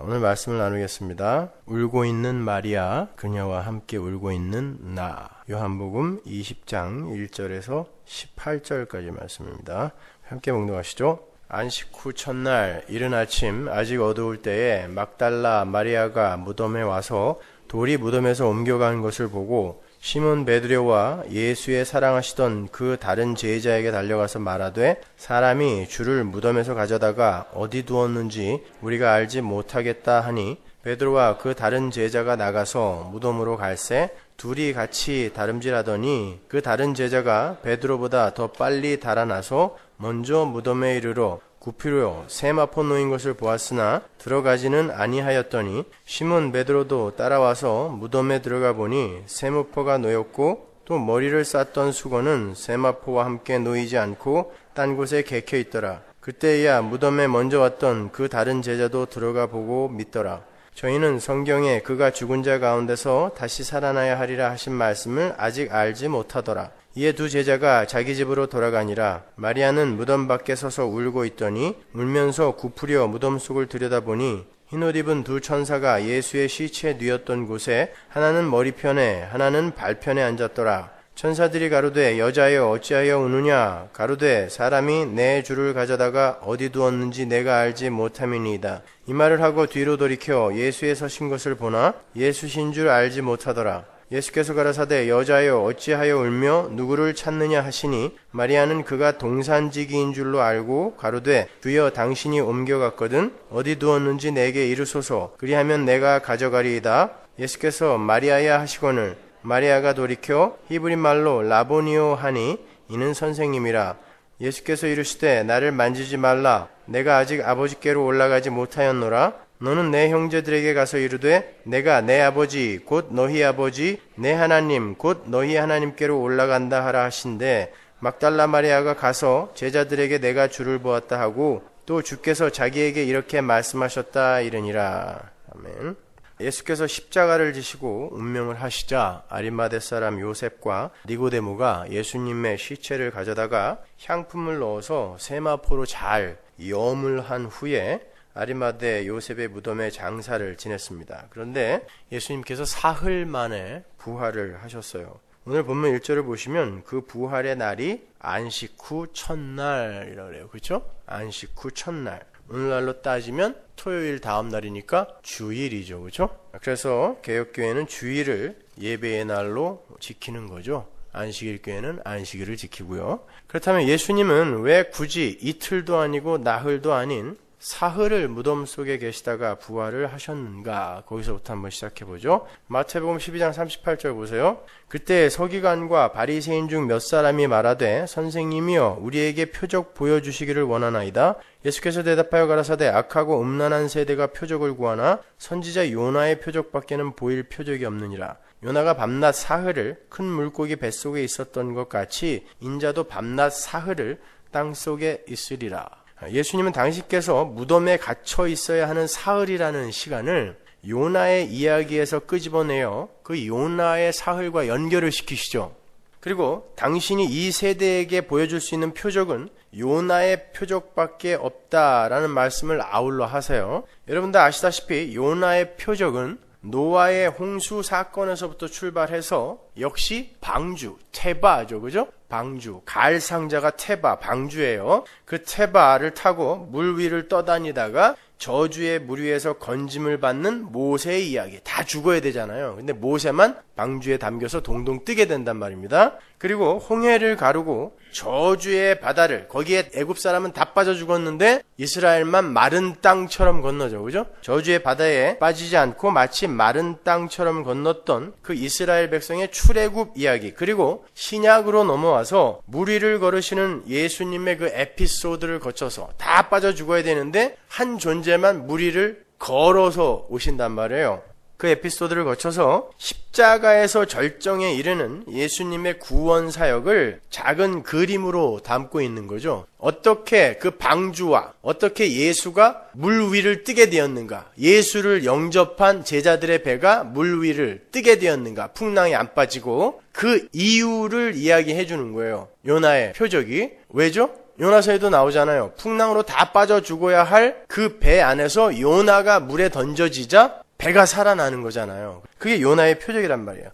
오늘 말씀을 나누겠습니다. 울고 있는 마리아, 그녀와 함께 울고 있는 나. 요한복음 20장 1절에서 18절까지 말씀입니다. 함께 묵묵하시죠. 안식 후 첫날 이른 아침 아직 어두울 때에 막달라 마리아가 무덤에 와서 돌이 무덤에서 옮겨간 것을 보고 시몬 베드로와 예수의 사랑하시던 그 다른 제자에게 달려가서 말하되 사람이 주를 무덤에서 가져다가 어디 두었는지 우리가 알지 못하겠다 하니 베드로와 그 다른 제자가 나가서 무덤으로 갈새 둘이 같이 다름질하더니 그 다른 제자가 베드로보다 더 빨리 달아나서 먼저 무덤에 이르러 구피로 세마포 놓인 것을 보았으나 들어가지는 아니하였더니 시몬 베드로도 따라와서 무덤에 들어가 보니 세마포가 놓였고 또 머리를 쌌던 수건은 세마포와 함께 놓이지 않고 딴 곳에 개켜 있더라. 그때야 무덤에 먼저 왔던 그 다른 제자도 들어가 보고 믿더라. 저희는 성경에 그가 죽은 자 가운데서 다시 살아나야 하리라 하신 말씀을 아직 알지 못하더라. 이에 두 제자가 자기 집으로 돌아가니라. 마리아는 무덤 밖에 서서 울고 있더니 울면서 굽으려 무덤 속을 들여다보니 흰옷 입은 두 천사가 예수의 시체에 뉘었던 곳에 하나는 머리편에 하나는 발편에 앉았더라. 천사들이 가로되 여자여 어찌하여 우느냐? 가로되 사람이 내 주를 가져다가 어디 두었는지 내가 알지 못함이니이다. 이 말을 하고 뒤로 돌이켜 예수의 서신 것을 보나 예수신 줄 알지 못하더라. 예수께서 가라사대 여자여 어찌하여 울며 누구를 찾느냐 하시니 마리아는 그가 동산지기인 줄로 알고 가로되 주여 당신이 옮겨갔거든 어디 두었는지 내게 이르소서 그리하면 내가 가져가리이다. 예수께서 마리아야 하시거늘 마리아가 돌이켜 히브리 말로 라보니오 하니 이는 선생님이라. 예수께서 이르시되 나를 만지지 말라. 내가 아직 아버지께로 올라가지 못하였노라. 너는 내 형제들에게 가서 이르되 내가 내 아버지 곧 너희 아버지 내 하나님 곧 너희 하나님께로 올라간다 하라 하신대. 막달라 마리아가 가서 제자들에게 내가 주를 보았다 하고 또 주께서 자기에게 이렇게 말씀하셨다 이르니라. 아멘. 예수께서 십자가를 지시고 운명을 하시자 아리마대 사람 요셉과 니고데모가 예수님의 시체를 가져다가 향품을 넣어서 세마포로 잘 염을 한 후에 아리마대 요셉의 무덤에 장사를 지냈습니다. 그런데 예수님께서 사흘 만에 부활을 하셨어요. 오늘 본문 1절을 보시면 그 부활의 날이 안식 후 첫날이라고 그래요. 그렇죠? 안식 후 첫날. 오늘날로 따지면 토요일 다음 날이니까 주일이죠. 그렇죠? 그래서 개혁교회는 주일을 예배의 날로 지키는 거죠. 안식일 교회는 안식일을 지키고요. 그렇다면 예수님은 왜 굳이 이틀도 아니고 나흘도 아닌 사흘을 무덤 속에 계시다가 부활을 하셨는가? 거기서부터 한번 시작해보죠. 마태복음 12장 38절 보세요. 그때 서기관과 바리새인 중 몇 사람이 말하되 선생님이여 우리에게 표적 보여주시기를 원하나이다. 예수께서 대답하여 가라사대 악하고 음란한 세대가 표적을 구하나 선지자 요나의 표적밖에는 보일 표적이 없느니라. 요나가 밤낮 사흘을 큰 물고기 뱃속에 있었던 것 같이 인자도 밤낮 사흘을 땅속에 있으리라. 예수님은 당신께서 무덤에 갇혀 있어야 하는 사흘이라는 시간을 요나의 이야기에서 끄집어내어 그 요나의 사흘과 연결을 시키시죠. 그리고 당신이 이 세대에게 보여줄 수 있는 표적은 요나의 표적밖에 없다라는 말씀을 아울러 하세요. 여러분들 아시다시피 요나의 표적은 노아의 홍수 사건에서부터 출발해서 역시 방주, 테바죠. 그죠? 방주, 가을 상자가 테바, 방주예요. 그 테바를 타고 물 위를 떠다니다가 저주의 물 위에서 건짐을 받는 모세의 이야기. 다 죽어야 되잖아요. 근데 모세만 방주에 담겨서 동동 뜨게 된단 말입니다. 그리고 홍해를 가르고 저주의 바다를, 거기에 애굽 사람은 다 빠져 죽었는데 이스라엘만 마른 땅처럼 건너죠. 그죠? 저주의 바다에 빠지지 않고 마치 마른 땅처럼 건넜던 그 이스라엘 백성의 출애굽 이야기. 그리고 신약으로 넘어와서 물 위를 걸으시는 예수님의 그 에피소드를 거쳐서 다 빠져 죽어야 되는데 한 존재만 물 위를 걸어서 오신단 말이에요. 그 에피소드를 거쳐서 십자가에서 절정에 이르는 예수님의 구원 사역을 작은 그림으로 담고 있는 거죠. 어떻게 그 방주와 어떻게 예수가 물 위를 뜨게 되었는가, 예수를 영접한 제자들의 배가 물 위를 뜨게 되었는가, 풍랑이 안 빠지고 그 이유를 이야기해 주는 거예요. 요나의 표적이. 왜죠? 요나서에도 나오잖아요. 풍랑으로 다 빠져 죽어야 할 그 배 안에서 요나가 물에 던져지자 배가 살아나는 거잖아요. 그게 요나의 표적이란 말이에요.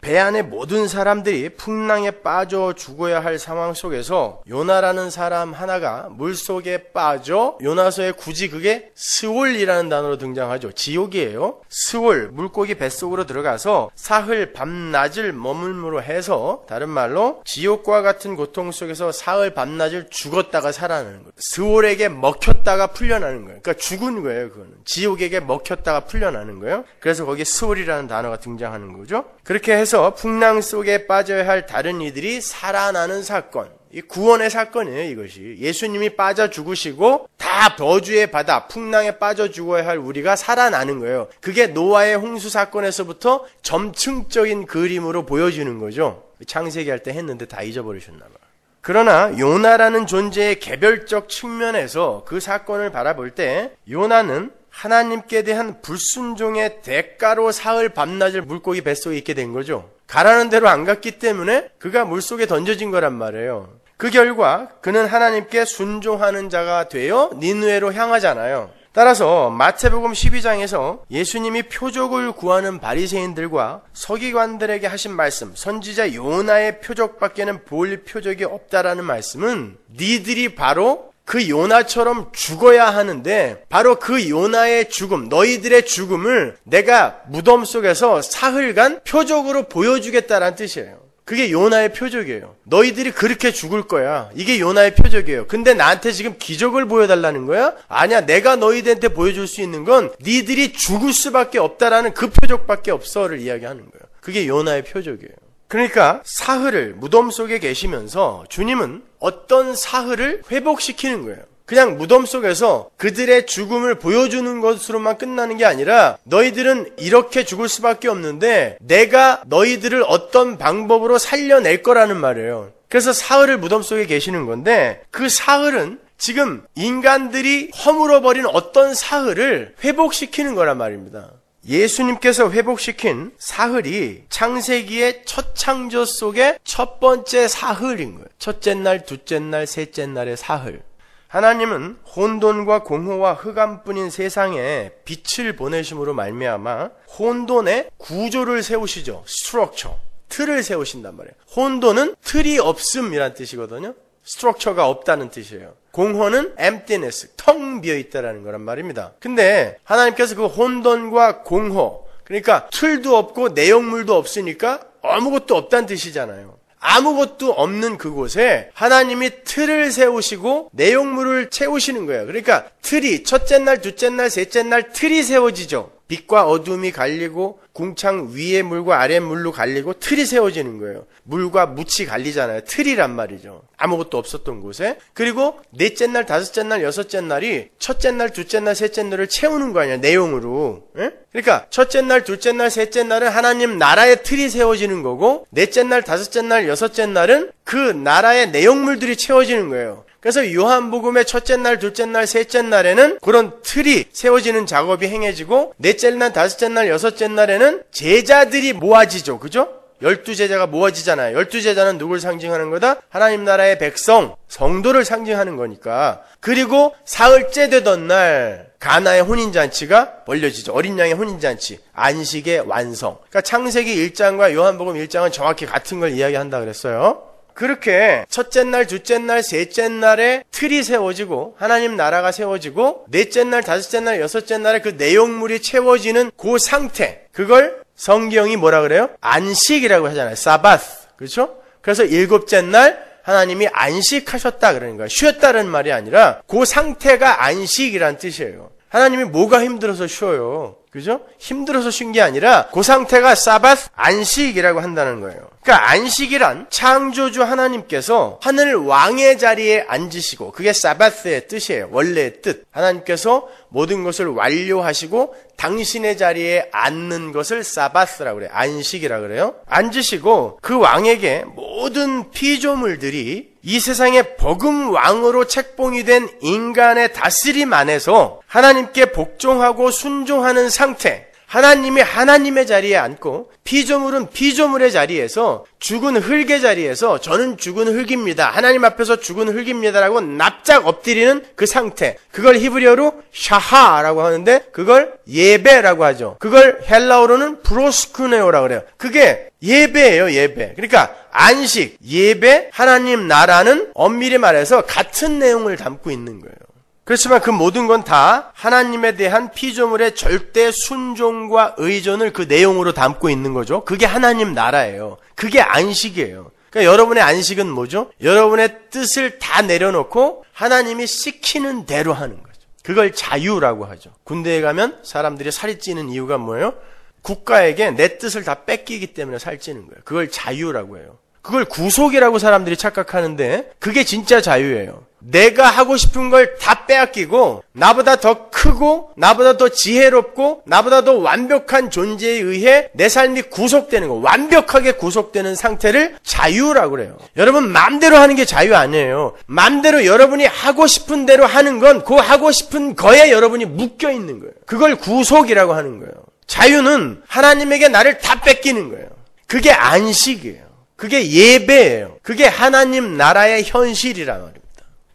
배 안에 모든 사람들이 풍랑에 빠져 죽어야 할 상황 속에서 요나라는 사람 하나가 물속에 빠져, 요나서에 굳이 그게 스올이라는 단어로 등장하죠. 지옥이에요. 스올, 물고기 뱃속으로 들어가서 사흘 밤낮을 머물므로 해서, 다른 말로 지옥과 같은 고통 속에서 사흘 밤낮을 죽었다가 살아나는 거예요. 스올에게 먹혔다가 풀려나는 거예요. 그러니까 죽은 거예요. 그거는 지옥에게 먹혔다가 풀려나는 거예요. 그래서 거기에 스올이라는 단어가 등장하는 거죠. 그렇게 해서 풍랑 속에 빠져야 할 다른 이들이 살아나는 사건, 이 구원의 사건이에요. 이것이 예수님이 빠져 죽으시고 다 저주의 바다 풍랑에 빠져 죽어야 할 우리가 살아나는 거예요. 그게 노아의 홍수 사건에서부터 점층적인 그림으로 보여지는 거죠. 창세기 할 때 했는데 다 잊어버리셨나 봐요. 그러나 요나라는 존재의 개별적 측면에서 그 사건을 바라볼 때 요나는 하나님께 대한 불순종의 대가로 사흘 밤낮을 물고기 뱃속에 있게 된 거죠. 가라는 대로 안 갔기 때문에 그가 물속에 던져진 거란 말이에요. 그 결과 그는 하나님께 순종하는 자가 되어 니느웨로 향하잖아요. 따라서 마태복음 12장에서 예수님이 표적을 구하는 바리새인들과 서기관들에게 하신 말씀, 선지자 요나의 표적밖에는 볼 표적이 없다라는 말씀은 니들이 바로 그 요나처럼 죽어야 하는데, 바로 그 요나의 죽음, 너희들의 죽음을 내가 무덤 속에서 사흘간 표적으로 보여주겠다라는 뜻이에요. 그게 요나의 표적이에요. 너희들이 그렇게 죽을 거야. 이게 요나의 표적이에요. 근데 나한테 지금 기적을 보여달라는 거야? 아니야, 내가 너희들한테 보여줄 수 있는 건 니들이 죽을 수밖에 없다라는 그 표적밖에 없어를 이야기하는 거예요. 그게 요나의 표적이에요. 그러니까 사흘을 무덤 속에 계시면서 주님은 어떤 사흘을 회복시키는 거예요. 그냥 무덤 속에서 그들의 죽음을 보여주는 것으로만 끝나는 게 아니라, 너희들은 이렇게 죽을 수밖에 없는데 내가 너희들을 어떤 방법으로 살려낼 거라는 말이에요. 그래서 사흘을 무덤 속에 계시는 건데, 그 사흘은 지금 인간들이 허물어버린 어떤 사흘을 회복시키는 거란 말입니다. 예수님께서 회복시킨 사흘이 창세기의 첫 창조 속의 첫 번째 사흘인 거예요. 첫째 날, 둘째 날, 셋째 날의 사흘. 하나님은 혼돈과 공허와 흑암뿐인 세상에 빛을 보내심으로 말미암아 혼돈의 구조를 세우시죠. 스트럭처, 틀을 세우신단 말이에요. 혼돈은 틀이 없음이란 뜻이거든요. 스트럭처가 없다는 뜻이에요. 공허는 emptiness, 텅 비어있다라는 거란 말입니다. 근데 하나님께서 그 혼돈과 공허, 그러니까 틀도 없고 내용물도 없으니까 아무것도 없다는 뜻이잖아요. 아무것도 없는 그곳에 하나님이 틀을 세우시고 내용물을 채우시는 거예요. 그러니까 틀이 첫째 날, 둘째 날, 셋째 날 틀이 세워지죠. 빛과 어둠이 갈리고 궁창 위의 물과 아래 물로 갈리고 틀이 세워지는 거예요. 물과 묻이 갈리잖아요. 틀이란 말이죠. 아무것도 없었던 곳에. 그리고 넷째 날, 다섯째 날, 여섯째 날이 첫째 날, 둘째 날, 셋째 날을 채우는 거 아니야, 내용으로. 에? 그러니까 첫째 날, 둘째 날, 셋째 날은 하나님 나라의 틀이 세워지는 거고, 넷째 날, 다섯째 날, 여섯째 날은 그 나라의 내용물들이 채워지는 거예요. 그래서 요한복음의 첫째 날, 둘째 날, 셋째 날에는 그런 틀이 세워지는 작업이 행해지고, 넷째 날, 다섯째 날, 여섯째 날에는 제자들이 모아지죠. 그죠? 12제자가 모아지잖아요. 12제자는 누굴 상징하는 거다? 하나님 나라의 백성, 성도를 상징하는 거니까. 그리고 사흘째 되던 날 가나의 혼인잔치가 벌려지죠. 어린 양의 혼인잔치, 안식의 완성. 그러니까 창세기 1장과 요한복음 1장은 정확히 같은 걸 이야기한다 그랬어요. 그렇게 첫째 날, 둘째 날, 셋째 날에 틀이 세워지고 하나님 나라가 세워지고, 넷째 날, 다섯째 날, 여섯째 날에 그 내용물이 채워지는 그 상태, 그걸 성경이 뭐라 그래요? 안식이라고 하잖아요. 사바스. 그렇죠? 그래서 일곱째 날 하나님이 안식하셨다 그러는 거예요. 쉬었다는 말이 아니라 그 상태가 안식이란 뜻이에요. 하나님이 뭐가 힘들어서 쉬어요? 그죠? 힘들어서 쉰 게 아니라 그 상태가 사바스, 안식이라고 한다는 거예요. 그러니까 안식이란 창조주 하나님께서 하늘 왕의 자리에 앉으시고, 그게 사바스의 뜻이에요. 원래의 뜻. 하나님께서 모든 것을 완료하시고 당신의 자리에 앉는 것을 사바스라고 그래요. 안식이라고 그래요. 앉으시고 그 왕에게 모든 피조물들이 이 세상의 버금 왕으로 책봉이 된 인간의 다스림 안에서 하나님께 복종하고 순종하는 상태, 하나님이 하나님의 자리에 앉고 피조물은 피조물의 자리에서 죽은 흙의 자리에서 저는 죽은 흙입니다. 하나님 앞에서 죽은 흙입니다라고 납작 엎드리는 그 상태. 그걸 히브리어로 샤하라고 하는데 그걸 예배라고 하죠. 그걸 헬라어로는 프로스쿠네오라고 그래요. 그게 예배예요, 예배. 그러니까 안식, 예배, 하나님 나라는 엄밀히 말해서 같은 내용을 담고 있는 거예요. 그렇지만 그 모든 건 다 하나님에 대한 피조물의 절대 순종과 의존을 그 내용으로 담고 있는 거죠. 그게 하나님 나라예요. 그게 안식이에요. 그러니까 여러분의 안식은 뭐죠? 여러분의 뜻을 다 내려놓고 하나님이 시키는 대로 하는 거죠. 그걸 자유라고 하죠. 군대에 가면 사람들이 살이 찌는 이유가 뭐예요? 국가에게 내 뜻을 다 뺏기기 때문에 살찌는 거예요. 그걸 자유라고 해요. 그걸 구속이라고 사람들이 착각하는데 그게 진짜 자유예요. 내가 하고 싶은 걸 다 빼앗기고 나보다 더 크고 나보다 더 지혜롭고 나보다 더 완벽한 존재에 의해 내 삶이 구속되는 거, 완벽하게 구속되는 상태를 자유라고 그래요. 여러분 마음대로 하는 게 자유 아니에요. 마음대로 여러분이 하고 싶은 대로 하는 건 그 하고 싶은 거에 여러분이 묶여 있는 거예요. 그걸 구속이라고 하는 거예요. 자유는 하나님에게 나를 다 뺏기는 거예요. 그게 안식이에요. 그게 예배예요. 그게 하나님 나라의 현실이란 말입니다.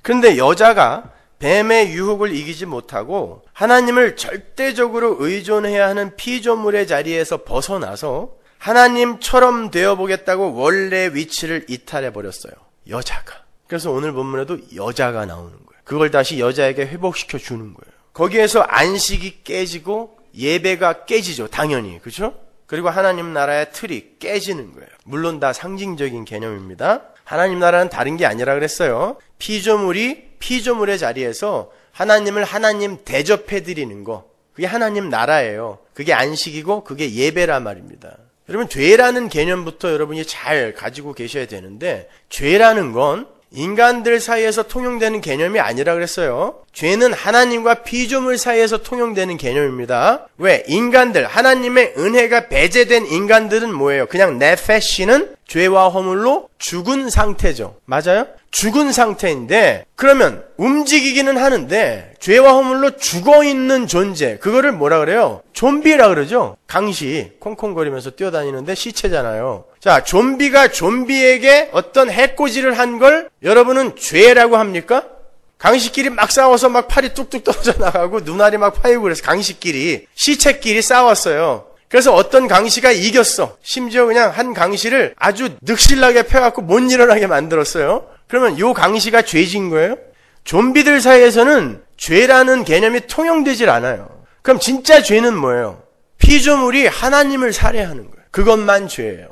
그런데 여자가 뱀의 유혹을 이기지 못하고 하나님을 절대적으로 의존해야 하는 피조물의 자리에서 벗어나서 하나님처럼 되어보겠다고 원래 위치를 이탈해버렸어요. 여자가. 그래서 오늘 본문에도 여자가 나오는 거예요. 그걸 다시 여자에게 회복시켜 주는 거예요. 거기에서 안식이 깨지고 예배가 깨지죠. 당연히. 그렇죠? 그리고 하나님 나라의 틀이 깨지는 거예요. 물론 다 상징적인 개념입니다. 하나님 나라는 다른 게 아니라 그랬어요. 피조물이 피조물의 자리에서 하나님을 하나님 대접해드리는 거. 그게 하나님 나라예요. 그게 안식이고 그게 예배란 말입니다. 여러분 죄라는 개념부터 여러분이 잘 가지고 계셔야 되는데 죄라는 건 인간들 사이에서 통용되는 개념이 아니라 그랬어요. 죄는 하나님과 피조물 사이에서 통용되는 개념입니다. 왜? 인간들, 하나님의 은혜가 배제된 인간들은 뭐예요? 그냥 네페시는 죄와 허물로 죽은 상태죠. 맞아요? 죽은 상태인데 그러면 움직이기는 하는데 죄와 허물로 죽어있는 존재, 그거를 뭐라 그래요? 좀비라 그러죠. 강시 콩콩거리면서 뛰어다니는데 시체잖아요. 자, 좀비가 좀비에게 어떤 해코지를 한 걸 여러분은 죄라고 합니까? 강시끼리 막 싸워서 막 팔이 뚝뚝 떨어져 나가고 눈알이 막 파이고 그래서 강시끼리, 시체끼리 싸웠어요. 그래서 어떤 강시가 이겼어. 심지어 그냥 한 강시를 아주 늑실나게 펴갖고 못 일어나게 만들었어요. 그러면 요 강시가 죄진 거예요? 좀비들 사이에서는 죄라는 개념이 통용되질 않아요. 그럼 진짜 죄는 뭐예요? 피조물이 하나님을 살해하는 거예요. 그것만 죄예요.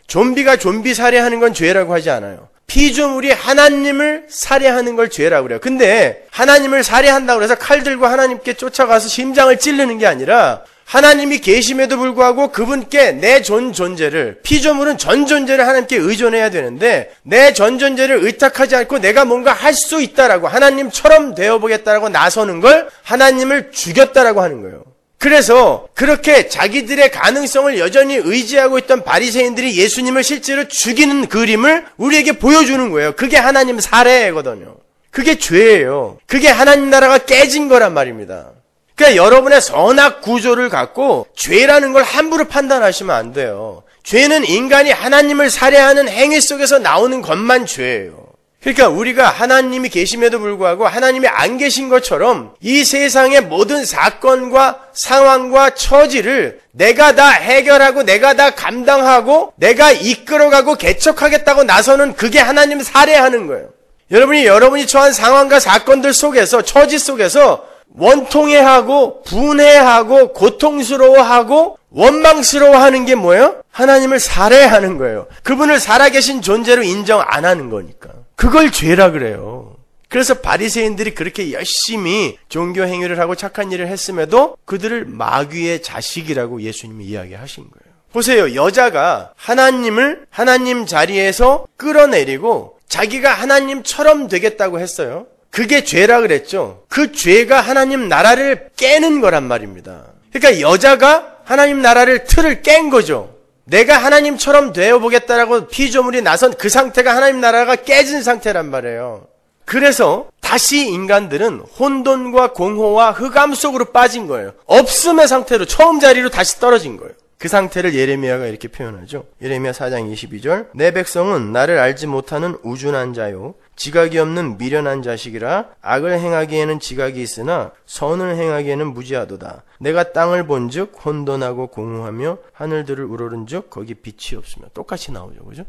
좀비가 좀비 살해하는 건 죄라고 하지 않아요. 피조물이 하나님을 살해하는 걸 죄라고 그래요. 근데 하나님을 살해한다고 해서 칼 들고 하나님께 쫓아가서 심장을 찌르는 게 아니라 하나님이 계심에도 불구하고 그분께 내 전 존재를, 피조물은 전 존재를 하나님께 의존해야 되는데 내 전 존재를 의탁하지 않고 내가 뭔가 할 수 있다라고 하나님처럼 되어보겠다라고 나서는 걸 하나님을 죽였다라고 하는 거예요. 그래서 그렇게 자기들의 가능성을 여전히 의지하고 있던 바리새인들이 예수님을 실제로 죽이는 그림을 우리에게 보여주는 거예요. 그게 하나님 살해거든요. 그게 죄예요. 그게 하나님 나라가 깨진 거란 말입니다. 그러니까 여러분의 선악 구조를 갖고 죄라는 걸 함부로 판단하시면 안 돼요. 죄는 인간이 하나님을 살해하는 행위 속에서 나오는 것만 죄예요. 그러니까 우리가 하나님이 계심에도 불구하고 하나님이 안 계신 것처럼 이 세상의 모든 사건과 상황과 처지를 내가 다 해결하고 내가 다 감당하고 내가 이끌어가고 개척하겠다고 나서는 그게 하나님 살해하는 거예요. 여러분이 처한 상황과 사건들 속에서, 처지 속에서 원통해하고 분해하고 고통스러워하고 원망스러워하는 게 뭐예요? 하나님을 살해하는 거예요. 그분을 살아계신 존재로 인정 안 하는 거니까. 그걸 죄라 그래요. 그래서 바리새인들이 그렇게 열심히 종교 행위를 하고 착한 일을 했음에도 그들을 마귀의 자식이라고 예수님이 이야기하신 거예요. 보세요. 여자가 하나님을 하나님 자리에서 끌어내리고 자기가 하나님처럼 되겠다고 했어요. 그게 죄라 그랬죠. 그 죄가 하나님 나라를 깨는 거란 말입니다. 그러니까 여자가 하나님 나라를 틀을 깬 거죠. 내가 하나님처럼 되어보겠다라고 피조물이 나선 그 상태가 하나님 나라가 깨진 상태란 말이에요. 그래서 다시 인간들은 혼돈과 공허와 흑암 속으로 빠진 거예요. 없음의 상태로 처음 자리로 다시 떨어진 거예요. 그 상태를 예레미야가 이렇게 표현하죠. 예레미야 4장 22절 내 백성은 나를 알지 못하는 우준한 자요 지각이 없는 미련한 자식이라 악을 행하기에는 지각이 있으나 선을 행하기에는 무지하도다. 내가 땅을 본즉 혼돈하고 공허하며 하늘들을 우러른즉 거기 빛이 없으며 똑같이 나오죠. 그죠?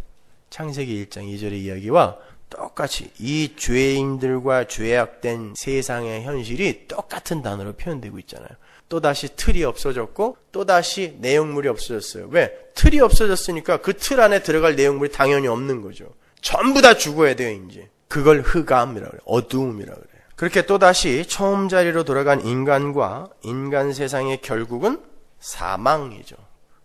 창세기 1장 2절의 이야기와 똑같이 이 죄인들과 죄악된 세상의 현실이 똑같은 단어로 표현되고 있잖아요. 또다시 틀이 없어졌고 또다시 내용물이 없어졌어요. 왜? 틀이 없어졌으니까 그 틀 안에 들어갈 내용물이 당연히 없는 거죠. 전부 다 죽어야 돼요. 이제 그걸 흑암이라고 그래요. 어두움이라고 그래요. 그렇게 또다시 처음 자리로 돌아간 인간과 인간 세상의 결국은 사망이죠.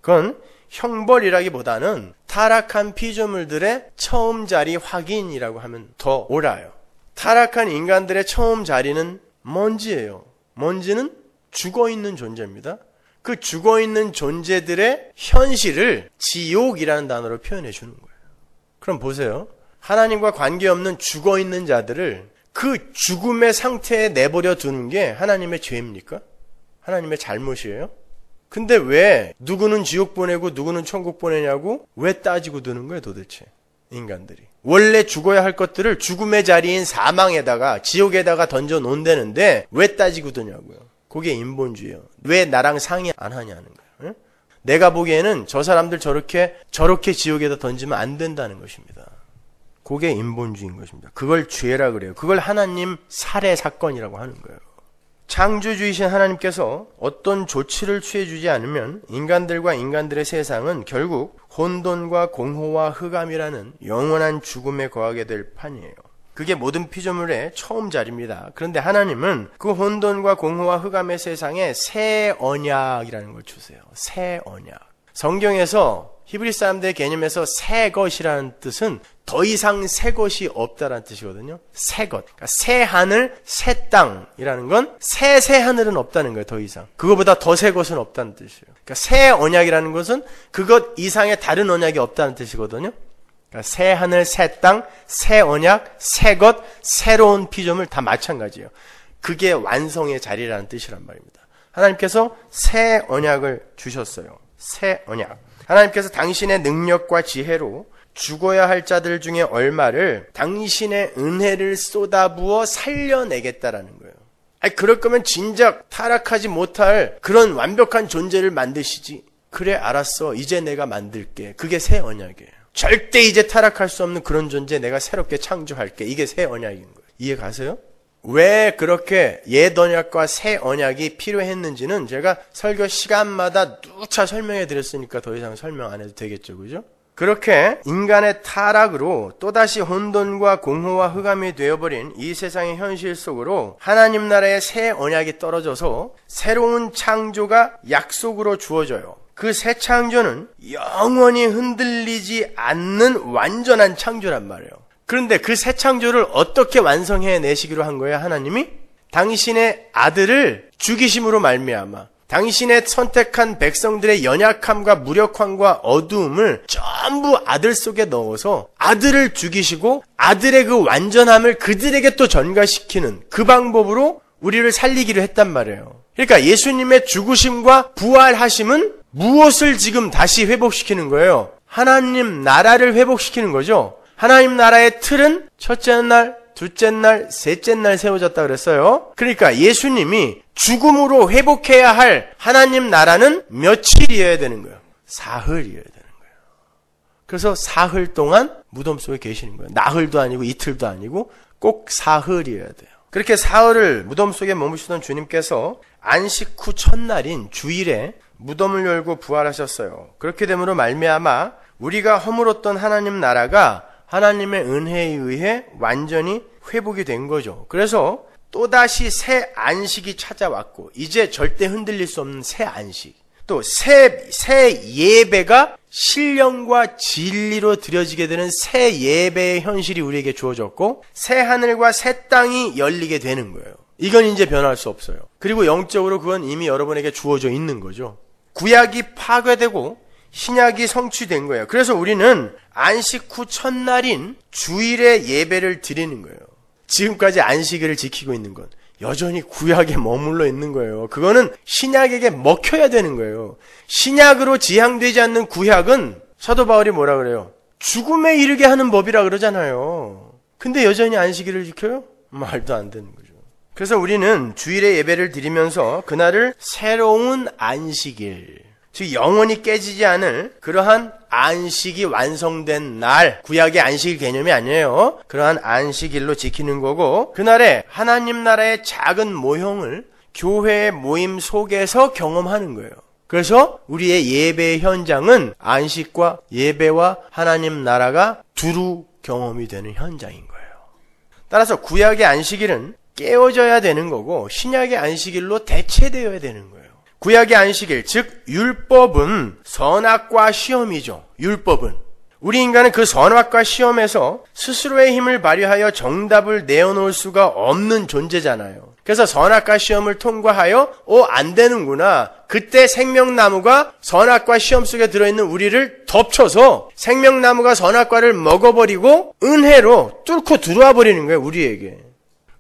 그건 형벌이라기보다는 타락한 피조물들의 처음 자리 확인이라고 하면 더 옳아요. 타락한 인간들의 처음 자리는 먼지예요. 먼지는 죽어있는 존재입니다. 그 죽어있는 존재들의 현실을 지옥이라는 단어로 표현해 주는 거예요. 그럼 보세요. 하나님과 관계없는 죽어있는 자들을 그 죽음의 상태에 내버려 두는 게 하나님의 죄입니까? 하나님의 잘못이에요? 근데 왜 누구는 지옥 보내고 누구는 천국 보내냐고 왜 따지고 두는 거예요 도대체 인간들이. 원래 죽어야 할 것들을 죽음의 자리인 사망에다가 지옥에다가 던져 놓는다는데 왜 따지고 두냐고요. 그게 인본주의예요. 왜 나랑 상의 안 하냐는 거예요. 응? 내가 보기에는 저 사람들 저렇게 지옥에다 던지면 안 된다는 것입니다. 그게 인본주의인 것입니다. 그걸 죄라 그래요. 그걸 하나님 살해 사건이라고 하는 거예요. 창조주이신 하나님께서 어떤 조치를 취해주지 않으면 인간들과 인간들의 세상은 결국 혼돈과 공허와 흑암이라는 영원한 죽음에 거하게 될 판이에요. 그게 모든 피조물의 처음 자리입니다. 그런데 하나님은 그 혼돈과 공허와 흑암의 세상에 새 언약이라는 걸 주세요. 새 언약. 성경에서 히브리 사람들의 개념에서 새 것이라는 뜻은 더 이상 새 것이 없다라는 뜻이거든요. 새 것. 그러니까 새 하늘, 새 땅이라는 건 새 하늘은 없다는 거예요. 더 이상. 그거보다 더 새 것은 없다는 뜻이에요. 그러니까 새 언약이라는 것은 그것 이상의 다른 언약이 없다는 뜻이거든요. 그러니까 새 하늘, 새 땅, 새 언약, 새 것, 새로운 피조물 다 마찬가지예요. 그게 완성의 자리라는 뜻이란 말입니다. 하나님께서 새 언약을 주셨어요. 새 언약. 하나님께서 당신의 능력과 지혜로 죽어야 할 자들 중에 얼마를 당신의 은혜를 쏟아부어 살려내겠다라는 거예요. 아니, 그럴 거면 진작 타락하지 못할 그런 완벽한 존재를 만드시지. 그래, 알았어. 이제 내가 만들게. 그게 새 언약이에요. 절대 이제 타락할 수 없는 그런 존재 내가 새롭게 창조할게. 이게 새 언약인 거예요. 이해 가세요? 왜 그렇게 옛 언약과 새 언약이 필요했는지는 제가 설교 시간마다 누차 설명해 드렸으니까 더 이상 설명 안 해도 되겠죠. 그죠? 그렇게 인간의 타락으로 또다시 혼돈과 공허와 흑암이 되어버린 이 세상의 현실 속으로 하나님 나라의 새 언약이 떨어져서 새로운 창조가 약속으로 주어져요. 그 새 창조는 영원히 흔들리지 않는 완전한 창조란 말이에요. 그런데 그 새 창조를 어떻게 완성해 내시기로 한 거예요? 하나님이 당신의 아들을 죽이심으로 말미암아 당신의 선택한 백성들의 연약함과 무력함과 어두움을 전부 아들 속에 넣어서 아들을 죽이시고 아들의 그 완전함을 그들에게 또 전가시키는 그 방법으로 우리를 살리기로 했단 말이에요. 그러니까 예수님의 죽으심과 부활하심은 무엇을 지금 다시 회복시키는 거예요? 하나님 나라를 회복시키는 거죠. 하나님 나라의 틀은 첫째 날, 둘째 날, 셋째 날 세워졌다 그랬어요. 그러니까 예수님이 죽음으로 회복해야 할 하나님 나라는 며칠이어야 되는 거예요? 사흘이어야 되는 거예요. 그래서 사흘 동안 무덤 속에 계시는 거예요. 나흘도 아니고 이틀도 아니고 꼭 사흘이어야 돼요. 그렇게 사흘을 무덤 속에 머무시던 주님께서 안식 후 첫날인 주일에 무덤을 열고 부활하셨어요. 그렇게 됨으로 말미암아 우리가 허물었던 하나님 나라가 하나님의 은혜에 의해 완전히 회복이 된 거죠. 그래서 또다시 새 안식이 찾아왔고 이제 절대 흔들릴 수 없는 새 안식, 또 새 예배가 신령과 진리로 드려지게 되는 새 예배의 현실이 우리에게 주어졌고 새 하늘과 새 땅이 열리게 되는 거예요. 이건 이제 변할 수 없어요. 그리고 영적으로 그건 이미 여러분에게 주어져 있는 거죠. 구약이 파괴되고 신약이 성취된 거예요. 그래서 우리는 안식 후 첫날인 주일에 예배를 드리는 거예요. 지금까지 안식일을 지키고 있는 건 여전히 구약에 머물러 있는 거예요. 그거는 신약에게 먹혀야 되는 거예요. 신약으로 지향되지 않는 구약은 사도 바울이 뭐라 그래요? 죽음에 이르게 하는 법이라 그러잖아요. 근데 여전히 안식일을 지켜요? 말도 안 되는 거죠. 그래서 우리는 주일에 예배를 드리면서 그날을 새로운 안식일, 즉 영원히 깨지지 않을 그러한 안식이 완성된 날, 구약의 안식일 개념이 아니에요. 그러한 안식일로 지키는 거고, 그날에 하나님 나라의 작은 모형을 교회의 모임 속에서 경험하는 거예요. 그래서 우리의 예배 현장은 안식과 예배와 하나님 나라가 두루 경험이 되는 현장인 거예요. 따라서 구약의 안식일은 깨어져야 되는 거고 신약의 안식일로 대체되어야 되는 거예요. 구약의 안식일, 즉 율법은 선악과 시험이죠. 율법은. 우리 인간은 그 선악과 시험에서 스스로의 힘을 발휘하여 정답을 내어놓을 수가 없는 존재잖아요. 그래서 선악과 시험을 통과하여 안 되는구나. 그때 생명나무가 선악과 시험 속에 들어있는 우리를 덮쳐서 생명나무가 선악과를 먹어버리고 은혜로 뚫고 들어와 버리는 거예요. 우리에게.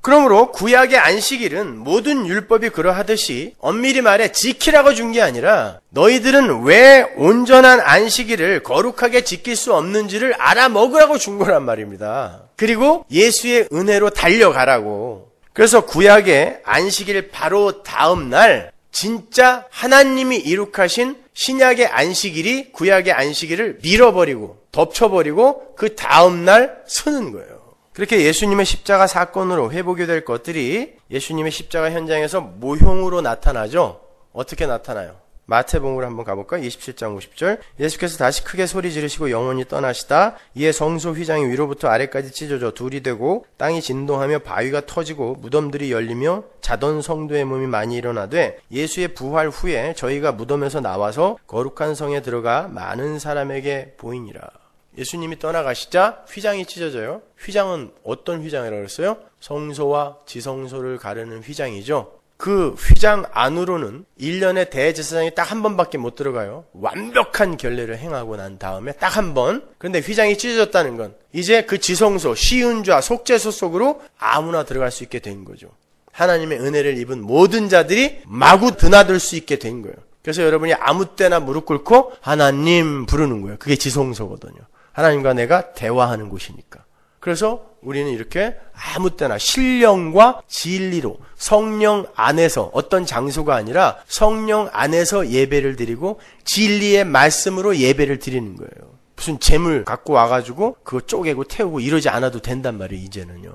그러므로 구약의 안식일은 모든 율법이 그러하듯이 엄밀히 말해 지키라고 준 게 아니라 너희들은 왜 온전한 안식일을 거룩하게 지킬 수 없는지를 알아먹으라고 준 거란 말입니다. 그리고 예수의 은혜로 달려가라고. 그래서 구약의 안식일 바로 다음 날 진짜 하나님이 이룩하신 신약의 안식일이 구약의 안식일을 밀어버리고 덮쳐버리고 그 다음 날 서는 거예요. 그렇게 예수님의 십자가 사건으로 회복이 될 것들이 예수님의 십자가 현장에서 모형으로 나타나죠. 어떻게 나타나요? 마태복음으로 한번 가볼까요? 27장 50절. 예수께서 다시 크게 소리 지르시고 영원히 떠나시다. 이에 성소 휘장이 위로부터 아래까지 찢어져 둘이 되고 땅이 진동하며 바위가 터지고 무덤들이 열리며 자던 성도의 몸이 많이 일어나되 예수의 부활 후에 저희가 무덤에서 나와서 거룩한 성에 들어가 많은 사람에게 보이니라. 예수님이 떠나가시자 휘장이 찢어져요. 휘장은 어떤 휘장이라고 그랬어요? 성소와 지성소를 가르는 휘장이죠. 그 휘장 안으로는 1년에 대제사장이 딱 한 번밖에 못 들어가요. 완벽한 결례를 행하고 난 다음에 딱 한 번. 그런데 휘장이 찢어졌다는 건 이제 그 지성소, 시은좌, 속죄소 속으로 아무나 들어갈 수 있게 된 거죠. 하나님의 은혜를 입은 모든 자들이 마구 드나들 수 있게 된 거예요. 그래서 여러분이 아무 때나 무릎 꿇고 하나님 부르는 거예요. 그게 지성소거든요. 하나님과 내가 대화하는 곳이니까. 그래서 우리는 이렇게 아무 때나 신령과 진리로 성령 안에서 어떤 장소가 아니라 성령 안에서 예배를 드리고 진리의 말씀으로 예배를 드리는 거예요. 무슨 재물 갖고 와가지고 그거 쪼개고 태우고 이러지 않아도 된단 말이에요. 이제는요.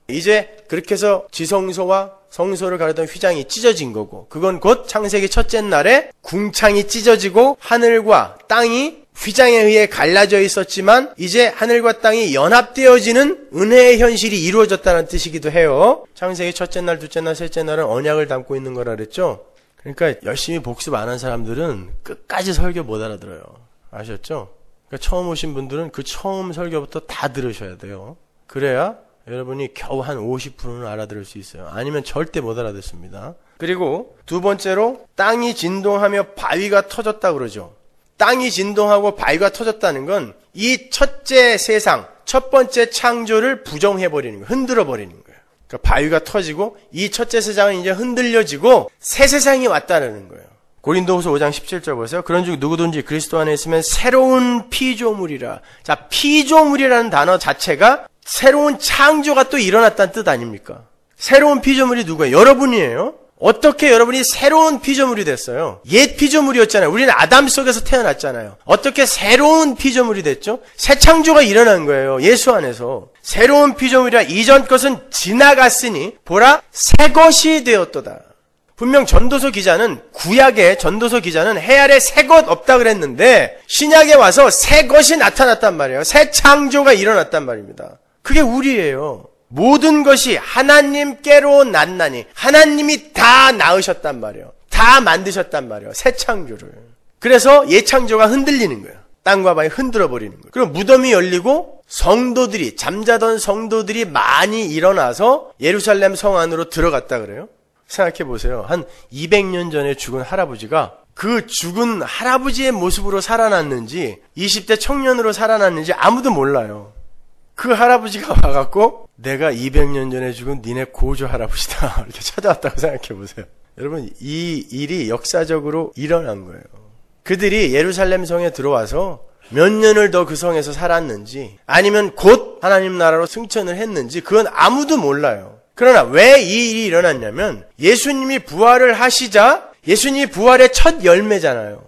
이제 그렇게 해서 지성소와 성소를 가르던 휘장이 찢어진 거고 그건 곧 창세기 첫째 날에 궁창이 찢어지고 하늘과 땅이 휘장에 의해 갈라져 있었지만 이제 하늘과 땅이 연합되어지는 은혜의 현실이 이루어졌다는 뜻이기도 해요. 창세기 첫째 날, 둘째 날, 셋째 날은 언약을 담고 있는 거라 그랬죠. 그러니까 열심히 복습 안 한 사람들은 끝까지 설교 못 알아들어요. 아셨죠? 그러니까 처음 오신 분들은 그 처음 설교부터 다 들으셔야 돼요. 그래야 여러분이 겨우 한 50%는 알아들을 수 있어요. 아니면 절대 못 알아듣습니다. 그리고 두 번째로 땅이 진동하며 바위가 터졌다 그러죠. 땅이 진동하고 바위가 터졌다는 건 이 첫째 세상, 첫 번째 창조를 부정해버리는 거예요. 흔들어버리는 거예요. 그러니까 바위가 터지고 이 첫째 세상은 이제 흔들려지고 새 세상이 왔다는 거예요. 고린도후서 5장 17절 보세요. 그런즉 누구든지 그리스도 안에 있으면 새로운 피조물이라. 자, 피조물이라는 단어 자체가 새로운 창조가 또 일어났다는 뜻 아닙니까? 새로운 피조물이 누구예요? 여러분이에요. 어떻게 여러분이 새로운 피조물이 됐어요? 옛 피조물이었잖아요. 우리는 아담 속에서 태어났잖아요. 어떻게 새로운 피조물이 됐죠? 새 창조가 일어난 거예요. 예수 안에서. 새로운 피조물이라 이전 것은 지나갔으니 보라 새 것이 되었도다. 분명 전도서 기자는 구약의 전도서 기자는 해 아래 새 것 없다 그랬는데 신약에 와서 새 것이 나타났단 말이에요. 새 창조가 일어났단 말입니다. 그게 우리예요. 모든 것이 하나님께로 났나니 하나님이 다 낳으셨단 말이에요. 다 만드셨단 말이에요. 새 창조를. 그래서 옛 창조가 흔들리는 거예요. 땅과 바위 흔들어 버리는 거예요. 그럼 무덤이 열리고 성도들이 잠자던 성도들이 많이 일어나서 예루살렘 성 안으로 들어갔다 그래요. 생각해 보세요. 한 200년 전에 죽은 할아버지가 그 죽은 할아버지의 모습으로 살아났는지 20대 청년으로 살아났는지 아무도 몰라요. 그 할아버지가 와갖고 내가 200년 전에 죽은 니네 고조 할아버지다 이렇게 찾아왔다고 생각해 보세요. 여러분, 이 일이 역사적으로 일어난 거예요. 그들이 예루살렘 성에 들어와서 몇 년을 더 그 성에서 살았는지 아니면 곧 하나님 나라로 승천을 했는지 그건 아무도 몰라요. 그러나 왜 이 일이 일어났냐면 예수님이 부활을 하시자 예수님이 부활의 첫 열매잖아요.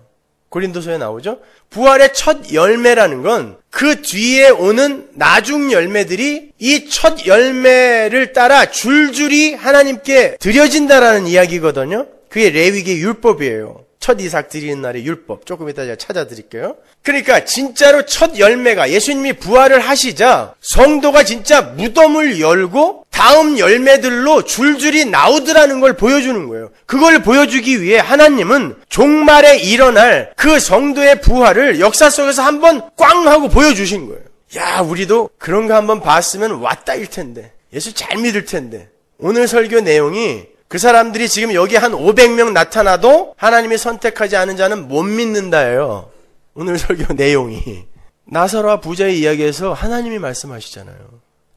고린도서에 나오죠. 부활의 첫 열매라는 건 그 뒤에 오는 나중 열매들이 이 첫 열매를 따라 줄줄이 하나님께 드려진다라는 이야기거든요. 그게 레위기 율법이에요. 첫 이삭 드리는 날의 율법. 조금 이따 제가 찾아드릴게요. 그러니까 진짜로 첫 열매가 예수님이 부활을 하시자 성도가 진짜 무덤을 열고 다음 열매들로 줄줄이 나오더라는 걸 보여주는 거예요. 그걸 보여주기 위해 하나님은 종말에 일어날 그 성도의 부활을 역사 속에서 한번 꽝 하고 보여주신 거예요. 야, 우리도 그런 거 한번 봤으면 왔다일 텐데. 예수 잘 믿을 텐데. 오늘 설교 내용이 그 사람들이 지금 여기 한 500명 나타나도 하나님이 선택하지 않은 자는 못 믿는다예요. 오늘 설교 내용이. 나사로와 부자의 이야기에서 하나님이 말씀하시잖아요.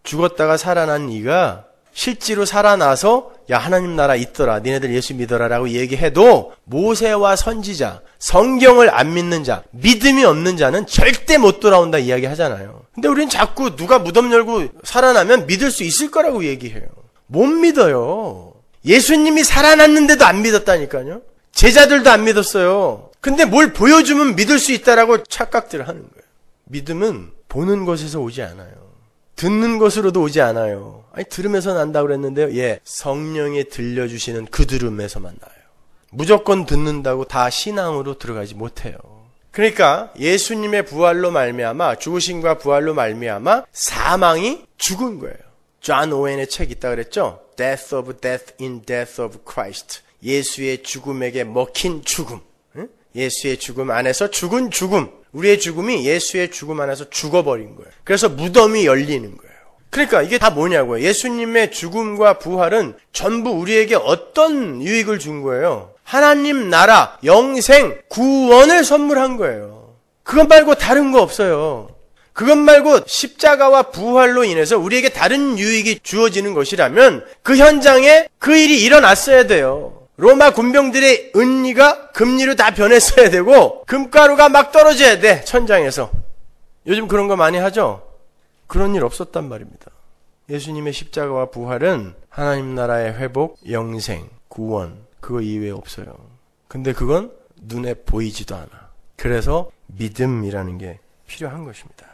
죽었다가 살아난 이가 실제로 살아나서 야, 하나님 나라 있더라, 니네들 예수 믿어라 라고 얘기해도 모세와 선지자, 성경을 안 믿는 자, 믿음이 없는 자는 절대 못 돌아온다 이야기 하잖아요. 근데 우리는 자꾸 누가 무덤 열고 살아나면 믿을 수 있을 거라고 얘기해요. 못 믿어요. 예수님이 살아났는데도 안 믿었다니까요. 제자들도 안 믿었어요. 근데 뭘 보여주면 믿을 수 있다라고 착각들을 하는 거예요. 믿음은 보는 것에서 오지 않아요. 듣는 것으로도 오지 않아요. 아니, 들으면서 난다고 그랬는데요. 예, 성령이 들려주시는 그 들음에서만 나요. 무조건 듣는다고 다 신앙으로 들어가지 못해요. 그러니까 예수님의 부활로 말미암아, 죽으심과 부활로 말미암아 사망이 죽은 거예요. 존 오웬의 책 있다 그랬죠? Death of Death in Death of Christ. 예수의 죽음에게 먹힌 죽음. 예수의 죽음 안에서 죽은 죽음. 우리의 죽음이 예수의 죽음 안에서 죽어버린 거예요. 그래서 무덤이 열리는 거예요. 그러니까 이게 다 뭐냐고요. 예수님의 죽음과 부활은 전부 우리에게 어떤 유익을 준 거예요? 하나님 나라, 영생, 구원을 선물한 거예요. 그것 말고 다른 거 없어요. 그것 말고 십자가와 부활로 인해서 우리에게 다른 유익이 주어지는 것이라면 그 현장에 그 일이 일어났어야 돼요. 로마 군병들의 은리가 금리로 다 변했어야 되고 금가루가 막 떨어져야 돼, 천장에서. 요즘 그런 거 많이 하죠? 그런 일 없었단 말입니다. 예수님의 십자가와 부활은 하나님 나라의 회복, 영생, 구원, 그거 이외에 없어요. 근데 그건 눈에 보이지도 않아. 그래서 믿음이라는 게 필요한 것입니다.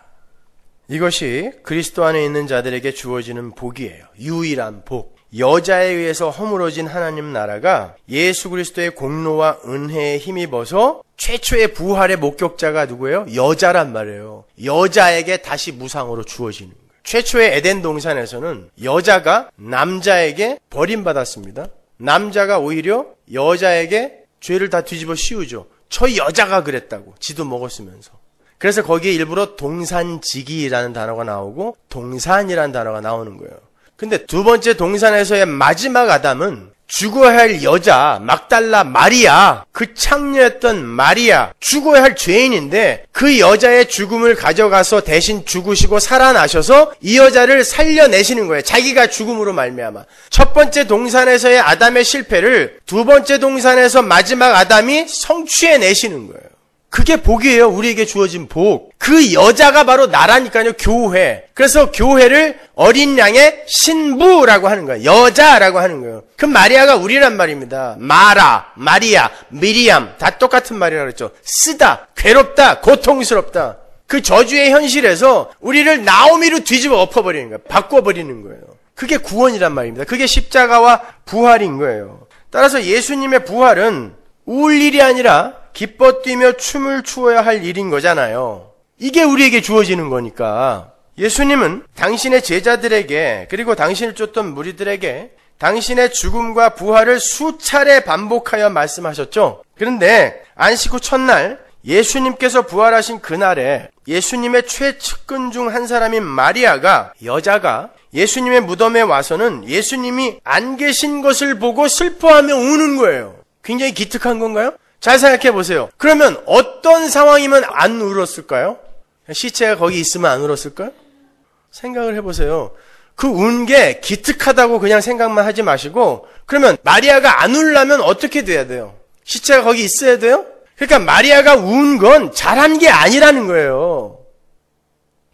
이것이 그리스도 안에 있는 자들에게 주어지는 복이에요. 유일한 복. 여자에 의해서 허물어진 하나님 나라가 예수 그리스도의 공로와 은혜에 힘입어서 최초의 부활의 목격자가 누구예요? 여자란 말이에요. 여자에게 다시 무상으로 주어지는 거예요. 최초의 에덴 동산에서는 여자가 남자에게 버림받았습니다. 남자가 오히려 여자에게 죄를 다 뒤집어 씌우죠. 저 여자가 그랬다고, 지도 먹었으면서. 그래서 거기에 일부러 동산지기라는 단어가 나오고 동산이라는 단어가 나오는 거예요. 근데 두 번째 동산에서의 마지막 아담은 죽어야 할 여자 막달라 마리아, 그 창녀였던 마리아, 죽어야 할 죄인인데 그 여자의 죽음을 가져가서 대신 죽으시고 살아나셔서 이 여자를 살려내시는 거예요. 자기가 죽음으로 말미암아. 첫 번째 동산에서의 아담의 실패를 두 번째 동산에서 마지막 아담이 성취해내시는 거예요. 그게 복이에요. 우리에게 주어진 복. 그 여자가 바로 나라니까요. 교회. 그래서 교회를 어린 양의 신부라고 하는 거예요. 여자라고 하는 거예요. 그 마리아가 우리란 말입니다. 마라, 마리아, 미리암 다 똑같은 말이라고 그랬죠. 쓰다, 괴롭다, 고통스럽다. 그 저주의 현실에서 우리를 나오미로 뒤집어 엎어버리는 거예요. 바꿔버리는 거예요. 그게 구원이란 말입니다. 그게 십자가와 부활인 거예요. 따라서 예수님의 부활은 울 일이 아니라 기뻐 뛰며 춤을 추어야 할 일인 거잖아요. 이게 우리에게 주어지는 거니까. 예수님은 당신의 제자들에게 그리고 당신을 쫓던 무리들에게 당신의 죽음과 부활을 수차례 반복하여 말씀하셨죠. 그런데 안식 후 첫날 예수님께서 부활하신 그날에 예수님의 최측근 중 한 사람인 마리아가, 여자가 예수님의 무덤에 와서는 예수님이 안 계신 것을 보고 슬퍼하며 우는 거예요. 굉장히 기특한 건가요? 잘 생각해 보세요. 그러면 어떤 상황이면 안 울었을까요? 시체가 거기 있으면 안 울었을까요? 생각을 해보세요. 그 운 게 기특하다고 그냥 생각만 하지 마시고, 그러면 마리아가 안 울려면 어떻게 돼야 돼요? 시체가 거기 있어야 돼요? 그러니까 마리아가 운 건 잘한 게 아니라는 거예요.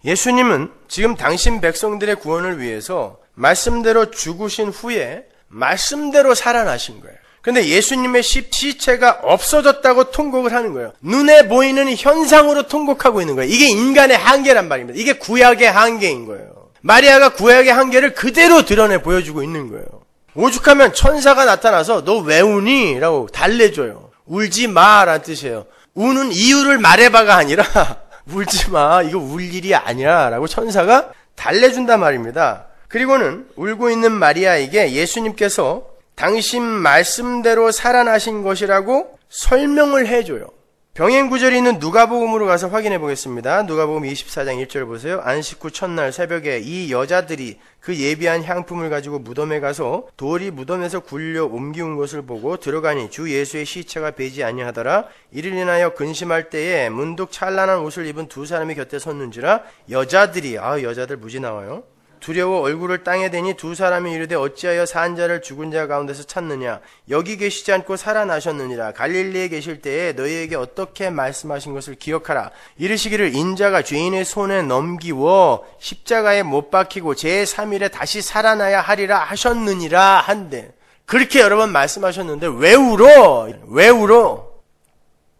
예수님은 지금 당신 백성들의 구원을 위해서 말씀대로 죽으신 후에 말씀대로 살아나신 거예요. 그런데 예수님의 시체가 없어졌다고 통곡을 하는 거예요. 눈에 보이는 현상으로 통곡하고 있는 거예요. 이게 인간의 한계란 말입니다. 이게 구약의 한계인 거예요. 마리아가 구약의 한계를 그대로 드러내 보여주고 있는 거예요. 오죽하면 천사가 나타나서 너 왜 우니? 라고 달래줘요. 울지 마 라는 뜻이에요. 우는 이유를 말해봐가 아니라 울지 마, 이거 울 일이 아니야 라고 천사가 달래준단 말입니다. 그리고는 울고 있는 마리아에게 예수님께서 당신 말씀대로 살아나신 것이라고 설명을 해줘요. 병행 구절이 있는 누가복음으로 가서 확인해 보겠습니다. 누가복음 24장 1절 보세요. 안식 후 첫날 새벽에 이 여자들이 그 예비한 향품을 가지고 무덤에 가서 돌이 무덤에서 굴려 옮기운 것을 보고 들어가니 주 예수의 시체가 배지 아니하더라. 이를 인하여 근심할 때에 문득 찬란한 옷을 입은 두 사람이 곁에 섰는지라. 여자들이, 여자들 무지 나와요. 두려워 얼굴을 땅에 대니 두 사람이 이르되 어찌하여 산 자를 죽은 자 가운데서 찾느냐. 여기 계시지 않고 살아나셨느니라. 갈릴리에 계실 때에 너희에게 어떻게 말씀하신 것을 기억하라. 이르시기를 인자가 죄인의 손에 넘기워 십자가에 못 박히고 제3일에 다시 살아나야 하리라 하셨느니라 한데, 그렇게 여러 번 말씀하셨는데 왜 울어? 왜 울어?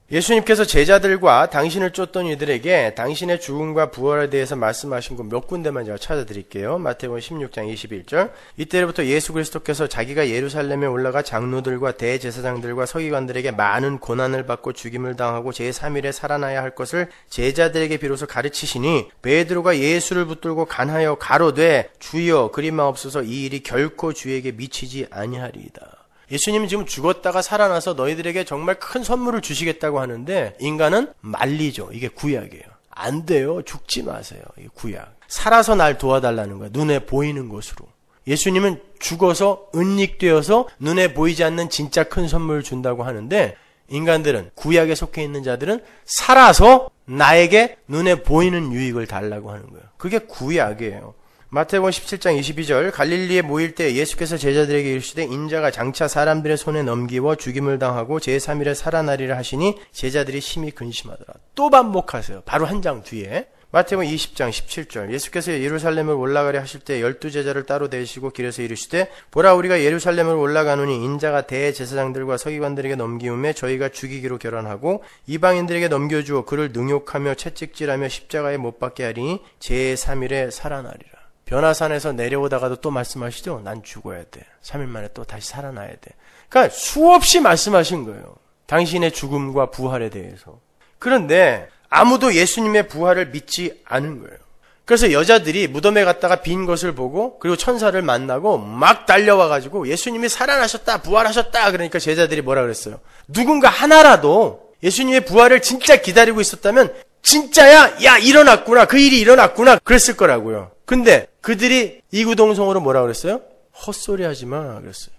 예수님께서 제자들과 당신을 쫓던 이들에게 당신의 죽음과 부활에 대해서 말씀하신 곳 몇 군데만 제가 찾아드릴게요. 마태복음 16장 21절. 이때로부터 예수 그리스도께서 자기가 예루살렘에 올라가 장로들과 대제사장들과 서기관들에게 많은 고난을 받고 죽임을 당하고 제3일에 살아나야 할 것을 제자들에게 비로소 가르치시니 베드로가 예수를 붙들고 간하여 가로되 주여 그리 마옵소서 이 일이 결코 주에게 미치지 아니하리이다. 예수님은 지금 죽었다가 살아나서 너희들에게 정말 큰 선물을 주시겠다고 하는데 인간은 말리죠. 이게 구약이에요. 안 돼요. 죽지 마세요. 이게 구약. 살아서 날 도와달라는 거야. 눈에 보이는 것으로. 예수님은 죽어서 은닉되어서 눈에 보이지 않는 진짜 큰 선물을 준다고 하는데, 인간들은, 구약에 속해 있는 자들은 살아서 나에게 눈에 보이는 유익을 달라고 하는 거예요. 그게 구약이에요. 마태복음 17장 22절. 갈릴리에 모일 때 예수께서 제자들에게 이르시되 인자가 장차 사람들의 손에 넘기워 죽임을 당하고 제3일에 살아나리라 하시니 제자들이 심히 근심하더라. 또 반복하세요. 바로 한 장 뒤에 마태복음 20장 17절. 예수께서 예루살렘을 올라가려 하실 때 12제자를 따로 대시고 길에서 이르시되 보라 우리가 예루살렘을 올라가노니 인자가 대제사장들과 서기관들에게 넘기움에 저희가 죽이기로 결론하고 이방인들에게 넘겨주어 그를 능욕하며 채찍질하며 십자가에 못 박게 하리니 제3일에 살아나리라. 변화산에서 내려오다가도 또 말씀하시죠. 난 죽어야 돼. 3일 만에 또 다시 살아나야 돼. 그러니까 수없이 말씀하신 거예요. 당신의 죽음과 부활에 대해서. 그런데 아무도 예수님의 부활을 믿지 않은 거예요. 그래서 여자들이 무덤에 갔다가 빈 것을 보고 그리고 천사를 만나고 막 달려와가지고 예수님이 살아나셨다, 부활하셨다. 그러니까 제자들이 뭐라 그랬어요? 누군가 하나라도 예수님의 부활을 진짜 기다리고 있었다면 진짜야? 야, 일어났구나. 그 일이 일어났구나. 그랬을 거라고요. 근데 그들이 이구동성으로 뭐라 그랬어요? 헛소리 하지 마. 그랬어요.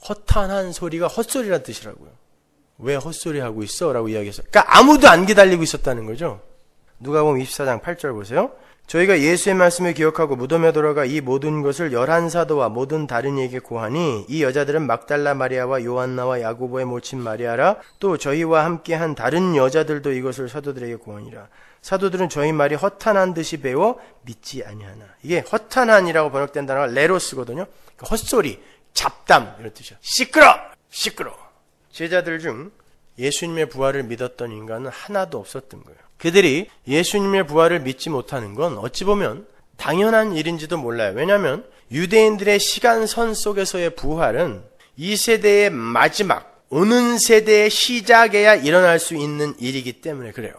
허탄한 소리가 헛소리란 뜻이라고요. 왜 헛소리 하고 있어? 라고 이야기했어요. 그러니까 아무도 안 기다리고 있었다는 거죠. 누가복음 24장 8절 보세요. 저희가 예수의 말씀을 기억하고 무덤에 돌아가 이 모든 것을 11사도와 모든 다른 이에게 고하니 이 여자들은 막달라 마리아와 요한나와 야고보의 모친 마리아라. 또 저희와 함께한 다른 여자들도 이것을 사도들에게 고하니라. 사도들은 저희 말이 허탄한 듯이 배워 믿지 아니하나. 이게 허탄한이라고 번역된 단어가 레로스거든요. 그러니까 헛소리, 잡담 이런 뜻이야. 시끄러. 제자들 중 예수님의 부활을 믿었던 인간은 하나도 없었던 거예요. 그들이 예수님의 부활을 믿지 못하는 건 어찌 보면 당연한 일인지도 몰라요. 왜냐하면 유대인들의 시간선 속에서의 부활은 이 세대의 마지막, 오는 세대의 시작에야 일어날 수 있는 일이기 때문에 그래요.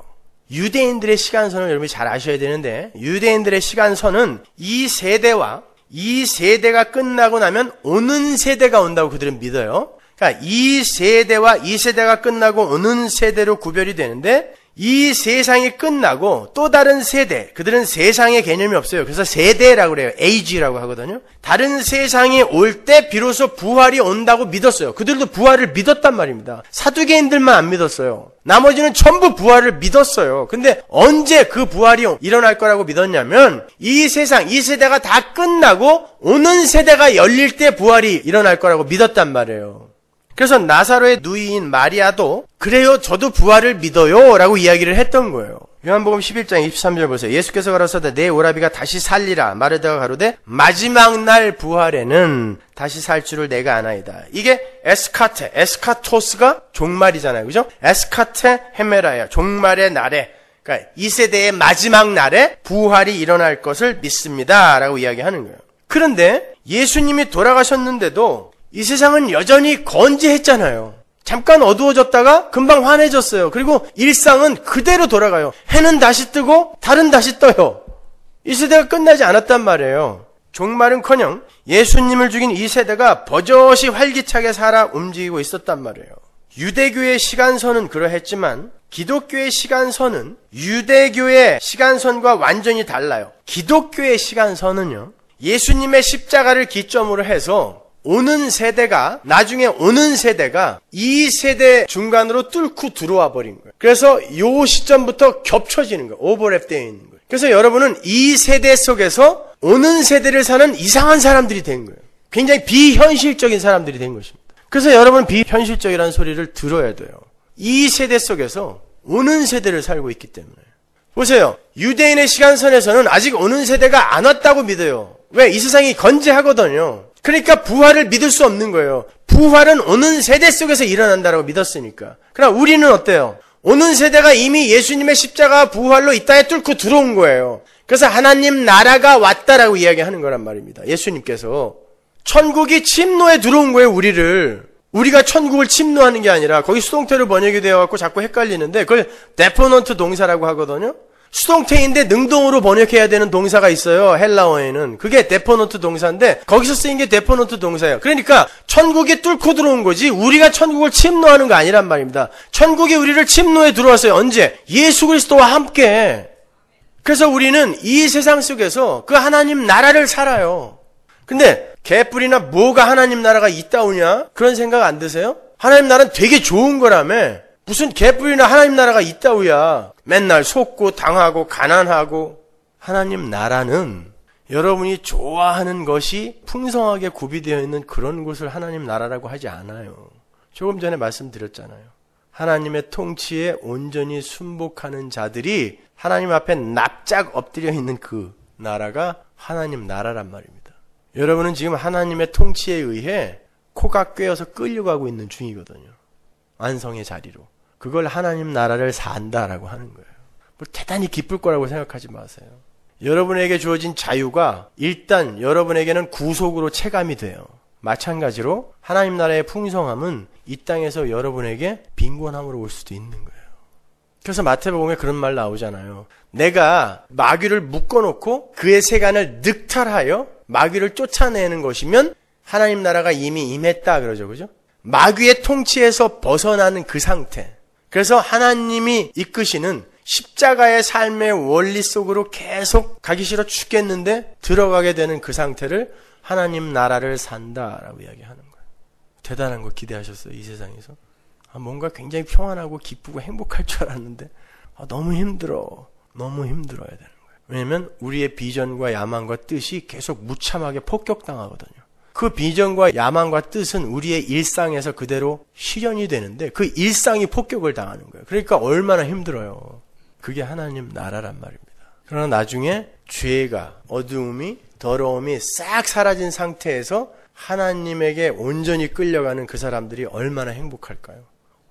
유대인들의 시간선을 여러분이 잘 아셔야 되는데, 유대인들의 시간선은 이 세대와 이 세대가 끝나고 나면 오는 세대가 온다고 그들은 믿어요. 그러니까 이 세대와 이 세대가 끝나고 오는 세대로 구별이 되는데, 이 세상이 끝나고 또 다른 세대, 그들은 세상의 개념이 없어요. 그래서 세대라고 그래요. age라고 하거든요. 다른 세상이 올 때 비로소 부활이 온다고 믿었어요. 그들도 부활을 믿었단 말입니다. 사두개인들만 안 믿었어요. 나머지는 전부 부활을 믿었어요. 근데 언제 그 부활이 일어날 거라고 믿었냐면 이 세상, 이 세대가 다 끝나고 오는 세대가 열릴 때 부활이 일어날 거라고 믿었단 말이에요. 그래서 나사로의 누이인 마리아도 그래요, 저도 부활을 믿어요 라고 이야기를 했던 거예요. 요한복음 11장 23절 보세요. 예수께서 가라사대 내 오라비가 다시 살리라. 마르다가 가로되 마지막 날 부활에는 다시 살 줄을 내가 아나이다. 이게 에스카테, 에스카토스가 종말이잖아요. 그죠? 에스카테 헤메라야, 종말의 날에, 그러니까 이 세대의 마지막 날에 부활이 일어날 것을 믿습니다 라고 이야기하는 거예요. 그런데 예수님이 돌아가셨는데도 이 세상은 여전히 건재했잖아요. 잠깐 어두워졌다가 금방 환해졌어요. 그리고 일상은 그대로 돌아가요. 해는 다시 뜨고 달은 다시 떠요. 이 세대가 끝나지 않았단 말이에요. 종말은커녕 예수님을 죽인 이 세대가 버젓이 활기차게 살아 움직이고 있었단 말이에요. 유대교의 시간선은 그러했지만 기독교의 시간선은 유대교의 시간선과 완전히 달라요. 기독교의 시간선은요, 예수님의 십자가를 기점으로 해서 오는 세대가, 나중에 오는 세대가 이 세대 중간으로 뚫고 들어와 버린 거예요. 그래서 요 시점부터 겹쳐지는 거예요. 오버랩 되어 있는 거예요. 그래서 여러분은 이 세대 속에서 오는 세대를 사는 이상한 사람들이 된 거예요. 굉장히 비현실적인 사람들이 된 것입니다. 그래서 여러분은 비현실적이라는 소리를 들어야 돼요. 이 세대 속에서 오는 세대를 살고 있기 때문에. 보세요. 유대인의 시간선에서는 아직 오는 세대가 안 왔다고 믿어요. 왜? 이 세상이 건재하거든요. 그러니까 부활을 믿을 수 없는 거예요. 부활은 오는 세대 속에서 일어난다고 믿었으니까. 그러나 우리는 어때요? 오는 세대가 이미 예수님의 십자가 부활로 이 땅에 뚫고 들어온 거예요. 그래서 하나님 나라가 왔다라고 이야기하는 거란 말입니다. 예수님께서 천국이 침노에 들어온 거예요. 우리가 천국을 침노하는 게 아니라, 거기 수동태로 번역이 되어갖고 자꾸 헷갈리는데 그걸 데포넌트 동사라고 하거든요. 수동태인데 능동으로 번역해야 되는 동사가 있어요. 헬라어에는. 그게 데포넌트 동사인데 거기서 쓰인 게 데포넌트 동사예요. 그러니까 천국이 뚫고 들어온 거지 우리가 천국을 침노하는 거 아니란 말입니다. 천국이 우리를 침노에 들어왔어요. 언제? 예수 그리스도와 함께. 그래서 우리는 이 세상 속에서 그 하나님 나라를 살아요. 근데 개뿔이나 뭐가 하나님 나라가 있다오냐? 그런 생각 안 드세요? 하나님 나라는 되게 좋은 거라며. 무슨 개뿔이나 하나님 나라가 있다우야. 맨날 속고 당하고 가난하고. 하나님 나라는 여러분이 좋아하는 것이 풍성하게 구비되어 있는 그런 곳을 하나님 나라라고 하지 않아요. 조금 전에 말씀드렸잖아요. 하나님의 통치에 온전히 순복하는 자들이 하나님 앞에 납작 엎드려 있는 그 나라가 하나님 나라란 말입니다. 여러분은 지금 하나님의 통치에 의해 코가 꿰어서 끌려가고 있는 중이거든요. 완성의 자리로. 그걸 하나님 나라를 산다라고 하는 거예요. 뭐 대단히 기쁠 거라고 생각하지 마세요. 여러분에게 주어진 자유가 일단 여러분에게는 구속으로 체감이 돼요. 마찬가지로 하나님 나라의 풍성함은 이 땅에서 여러분에게 빈곤함으로 올 수도 있는 거예요. 그래서 마태복음에 그런 말 나오잖아요. 내가 마귀를 묶어놓고 그의 세간을 늑탈하여 마귀를 쫓아내는 것이면 하나님 나라가 이미 임했다 그러죠. 그죠? 마귀의 통치에서 벗어나는 그 상태. 그래서 하나님이 이끄시는 십자가의 삶의 원리 속으로 계속 가기 싫어 죽겠는데 들어가게 되는 그 상태를 하나님 나라를 산다라고 이야기하는 거예요. 대단한 거 기대하셨어요? 이 세상에서? 뭔가 굉장히 평안하고 기쁘고 행복할 줄 알았는데 너무 힘들어. 너무 힘들어야 되는 거예요. 왜냐하면 우리의 비전과 야망과 뜻이 계속 무참하게 폭격당하거든요. 그 비전과 야망과 뜻은 우리의 일상에서 그대로 실현이 되는데 그 일상이 폭격을 당하는 거예요. 그러니까 얼마나 힘들어요. 그게 하나님 나라란 말입니다. 그러나 나중에 죄가, 어두움이, 더러움이 싹 사라진 상태에서 하나님에게 온전히 끌려가는 그 사람들이 얼마나 행복할까요?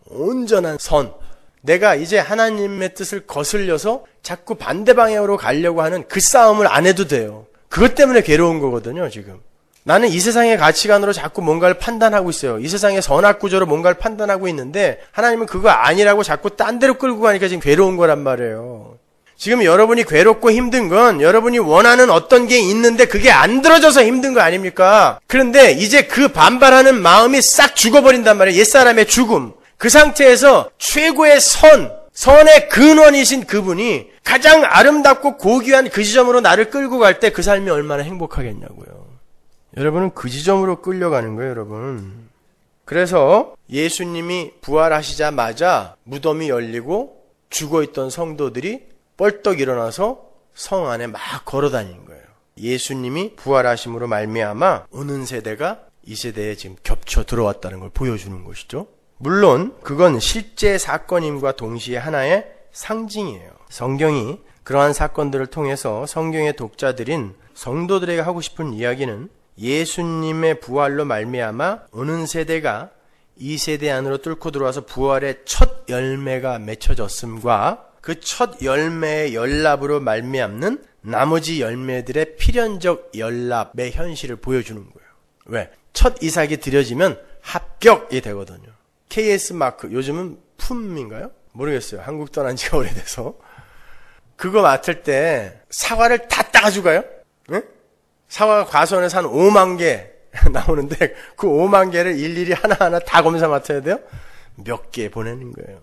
온전한 선. 내가 이제 하나님의 뜻을 거슬려서 자꾸 반대 방향으로 가려고 하는 그 싸움을 안 해도 돼요. 그것 때문에 괴로운 거거든요, 지금. 나는 이 세상의 가치관으로 자꾸 뭔가를 판단하고 있어요. 이 세상의 선악구조로 뭔가를 판단하고 있는데 하나님은 그거 아니라고 자꾸 딴 데로 끌고 가니까 지금 괴로운 거란 말이에요. 지금 여러분이 괴롭고 힘든 건 여러분이 원하는 어떤 게 있는데 그게 안 들어져서 힘든 거 아닙니까? 그런데 이제 그 반발하는 마음이 싹 죽어버린단 말이에요. 옛사람의 죽음. 그 상태에서 최고의 선, 선의 근원이신 그분이 가장 아름답고 고귀한 그 지점으로 나를 끌고 갈 때 그 삶이 얼마나 행복하겠냐고요. 여러분은 그 지점으로 끌려가는 거예요, 여러분. 그래서 예수님이 부활하시자마자 무덤이 열리고 죽어있던 성도들이 뻘떡 일어나서 성 안에 막 걸어다니는 거예요. 예수님이 부활하심으로 말미암아 오는 세대가 이 세대에 지금 겹쳐 들어왔다는 걸 보여주는 것이죠. 물론 그건 실제 사건임과 동시에 하나의 상징이에요. 성경이 그러한 사건들을 통해서 성경의 독자들인 성도들에게 하고 싶은 이야기는 예수님의 부활로 말미암아 오는 세대가 이 세대 안으로 뚫고 들어와서 부활의 첫 열매가 맺혀졌음과 그 첫 열매의 연합으로 말미암는 나머지 열매들의 필연적 연합의 현실을 보여주는 거예요. 왜? 첫 이삭이 드려지면 합격이 되거든요. KS 마크, 요즘은 품인가요? 모르겠어요. 한국 떠난 지가 오래돼서. 그거 맡을 때 사과를 다 따가지고 가요? 응? 사과가 과수원에서 한 5만 개 나오는데 그 5만 개를 일일이 하나하나 다 검사 맡아야 돼요? 몇 개 보내는 거예요.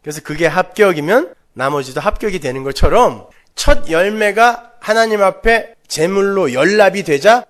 그래서 그게 합격이면 나머지도 합격이 되는 것처럼 첫 열매가 하나님 앞에 제물로 연합이 되자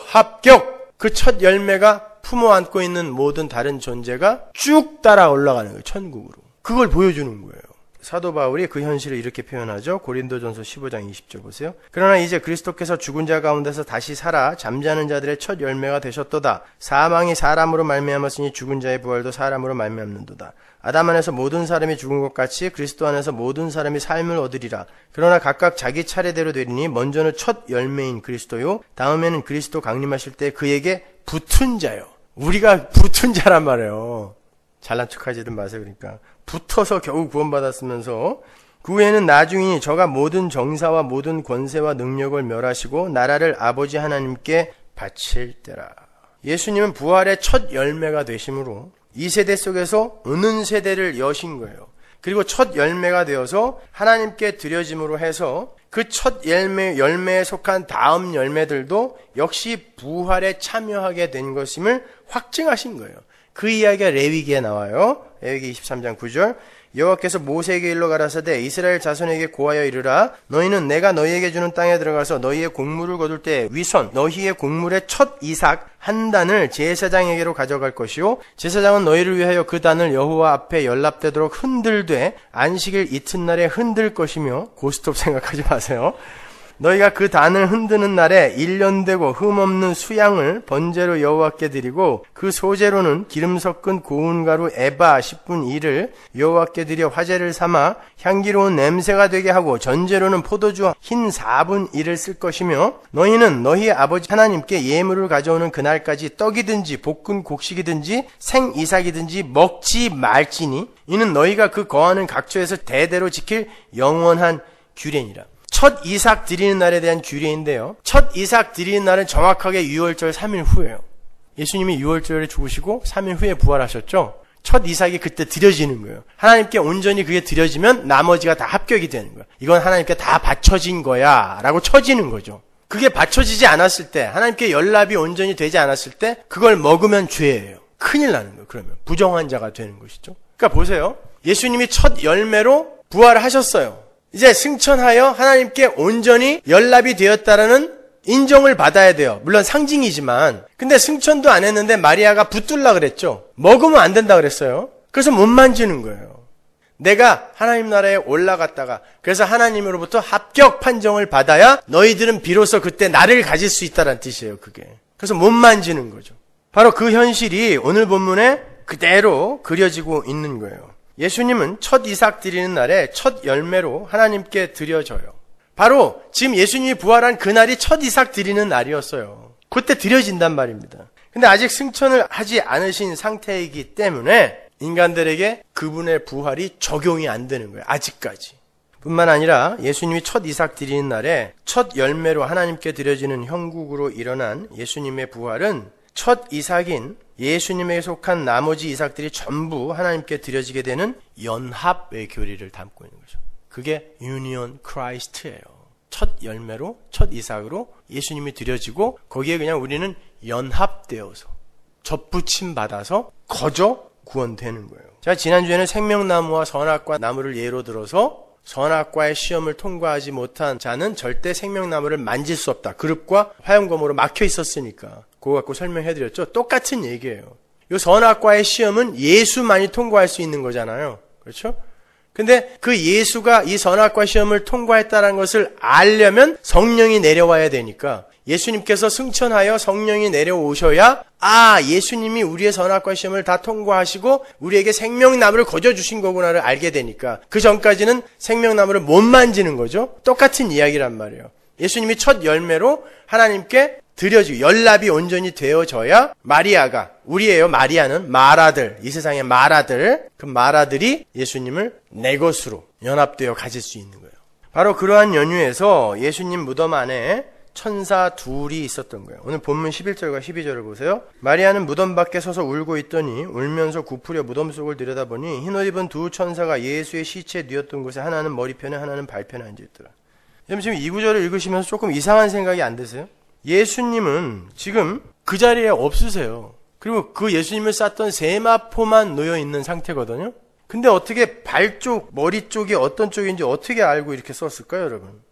합격! 그 첫 열매가 품어 안고 있는 모든 다른 존재가 쭉 따라 올라가는 거예요. 천국으로. 그걸 보여주는 거예요. 사도 바울이 그 현실을 이렇게 표현하죠. 고린도전서 15장 20절 보세요. 그러나 이제 그리스도께서 죽은 자 가운데서 다시 살아 잠자는 자들의 첫 열매가 되셨도다. 사망이 사람으로 말미암았으니 죽은 자의 부활도 사람으로 말미암는도다. 아담 안에서 모든 사람이 죽은 것 같이 그리스도 안에서 모든 사람이 삶을 얻으리라. 그러나 각각 자기 차례대로 되리니 먼저는 첫 열매인 그리스도요. 다음에는 그리스도 강림하실 때 그에게 붙은 자요. 우리가 붙은 자란 말이에요. 잘난 척하지든 마세요. 그러니까 붙어서 겨우 구원받았으면서 그 후에는 나중에 저가 모든 정사와 모든 권세와 능력을 멸하시고 나라를 아버지 하나님께 바칠 때라. 예수님은 부활의 첫 열매가 되심으로 이 세대 속에서 오는 세대를 여신 거예요. 그리고 첫 열매가 되어서 하나님께 드려짐으로 해서 그 첫 열매에 속한 다음 열매들도 역시 부활에 참여하게 된 것임을 확증하신 거예요. 그 이야기가 레위기에 나와요. 레위기 23장 9절. 여호와께서 모세에게 일러 가라사대 이스라엘 자손에게 고하여 이르라. 너희는 내가 너희에게 주는 땅에 들어가서 너희의 곡물을 거둘 때 위선 너희의 곡물의 첫 이삭 한 단을 제사장에게로 가져갈 것이요 제사장은 너희를 위하여 그 단을 여호와 앞에 연납되도록 흔들되 안식일 이튿날에 흔들 것이며 고스톱 생각하지 마세요. 너희가 그 단을 흔드는 날에 1년 되고 흠없는 수양을 번제로 여호와께 드리고 그 소제로는 기름 섞은 고운 가루 에바 10분 1을 여호와께 드려 화제를 삼아 향기로운 냄새가 되게 하고 전제로는 포도주 흰 4분 1을 쓸 것이며 너희는 너희의 아버지 하나님께 예물을 가져오는 그날까지 떡이든지 볶은 곡식이든지 생 이삭이든지 먹지 말지니 이는 너희가 그 거하는 각처에서 대대로 지킬 영원한 규례니라. 첫 이삭 드리는 날에 대한 규례인데요. 첫 이삭 드리는 날은 정확하게 유월절 3일 후예요. 예수님이 유월절에 죽으시고 3일 후에 부활하셨죠. 첫 이삭이 그때 드려지는 거예요. 하나님께 온전히 그게 드려지면 나머지가 다 합격이 되는 거예요. 이건 하나님께 다 바쳐진 거야 라고 쳐지는 거죠. 그게 바쳐지지 않았을 때 하나님께 연합이 온전히 되지 않았을 때 그걸 먹으면 죄예요. 큰일 나는 거예요. 그러면 부정한 자가 되는 것이죠. 그러니까 보세요. 예수님이 첫 열매로 부활하셨어요. 이제 승천하여 하나님께 온전히 연합이 되었다라는 인정을 받아야 돼요. 물론 상징이지만. 근데 승천도 안 했는데 마리아가 붙들라 그랬죠. 먹으면 안 된다 그랬어요. 그래서 못 만지는 거예요. 내가 하나님 나라에 올라갔다가 그래서 하나님으로부터 합격 판정을 받아야 너희들은 비로소 그때 나를 가질 수 있다는 뜻이에요. 그게. 그래서 못 만지는 거죠. 바로 그 현실이 오늘 본문에 그대로 그려지고 있는 거예요. 예수님은 첫 이삭 드리는 날에 첫 열매로 하나님께 드려져요. 바로 지금 예수님이 부활한 그날이 첫 이삭 드리는 날이었어요. 그때 드려진단 말입니다. 근데 아직 승천을 하지 않으신 상태이기 때문에 인간들에게 그분의 부활이 적용이 안 되는 거예요. 아직까지. 뿐만 아니라 예수님이 첫 이삭 드리는 날에 첫 열매로 하나님께 드려지는 형국으로 일어난 예수님의 부활은 첫 이삭인 예수님에게 속한 나머지 이삭들이 전부 하나님께 드려지게 되는 연합의 교리를 담고 있는 거죠. 그게 유니온 크라이스트예요. 첫 열매로, 첫 이삭으로 예수님이 드려지고 거기에 그냥 우리는 연합되어서 접붙임 받아서 거저 구원되는 거예요. 자, 지난주에는 생명나무와 선악과 나무를 예로 들어서 선악과의 시험을 통과하지 못한 자는 절대 생명나무를 만질 수 없다. 그룹과 화염검으로 막혀 있었으니까 그거 갖고 설명해드렸죠. 똑같은 얘기예요. 이 선악과의 시험은 예수만이 통과할 수 있는 거잖아요. 그렇죠? 근데 그 예수가 이 선악과 시험을 통과했다는 것을 알려면 성령이 내려와야 되니까 예수님께서 승천하여 성령이 내려오셔야 예수님이 우리의 선악과 시험을 다 통과하시고 우리에게 생명나무를 거저주신 거구나를 알게 되니까 그 전까지는 생명나무를 못 만지는 거죠. 똑같은 이야기란 말이에요. 예수님이 첫 열매로 하나님께 드려지고 연납이 온전히 되어져야 마리아가, 우리예요. 마리아는 마라들, 이 세상의 마라들, 그 마라들이 예수님을 내 것으로 연합되어 가질 수 있는 거예요. 바로 그러한 연유에서 예수님 무덤 안에 천사 둘이 있었던 거예요. 오늘 본문 11절과 12절을 보세요. 마리아는 무덤 밖에 서서 울고 있더니 울면서 굽으려 무덤 속을 들여다보니 흰옷 입은 두 천사가 예수의 시체에 누웠던 곳에 하나는 머리편에 하나는 발편에 앉아있더라. 여러분 지금 이 구절을 읽으시면서 조금 이상한 생각이 안 드세요? 예수님은 지금 그 자리에 없으세요. 그리고 그 예수님을 쌌던 세마포만 놓여있는 상태거든요. 근데 어떻게 발 쪽, 머리 쪽이 어떤 쪽인지 어떻게 알고 이렇게 썼을까요, 여러분?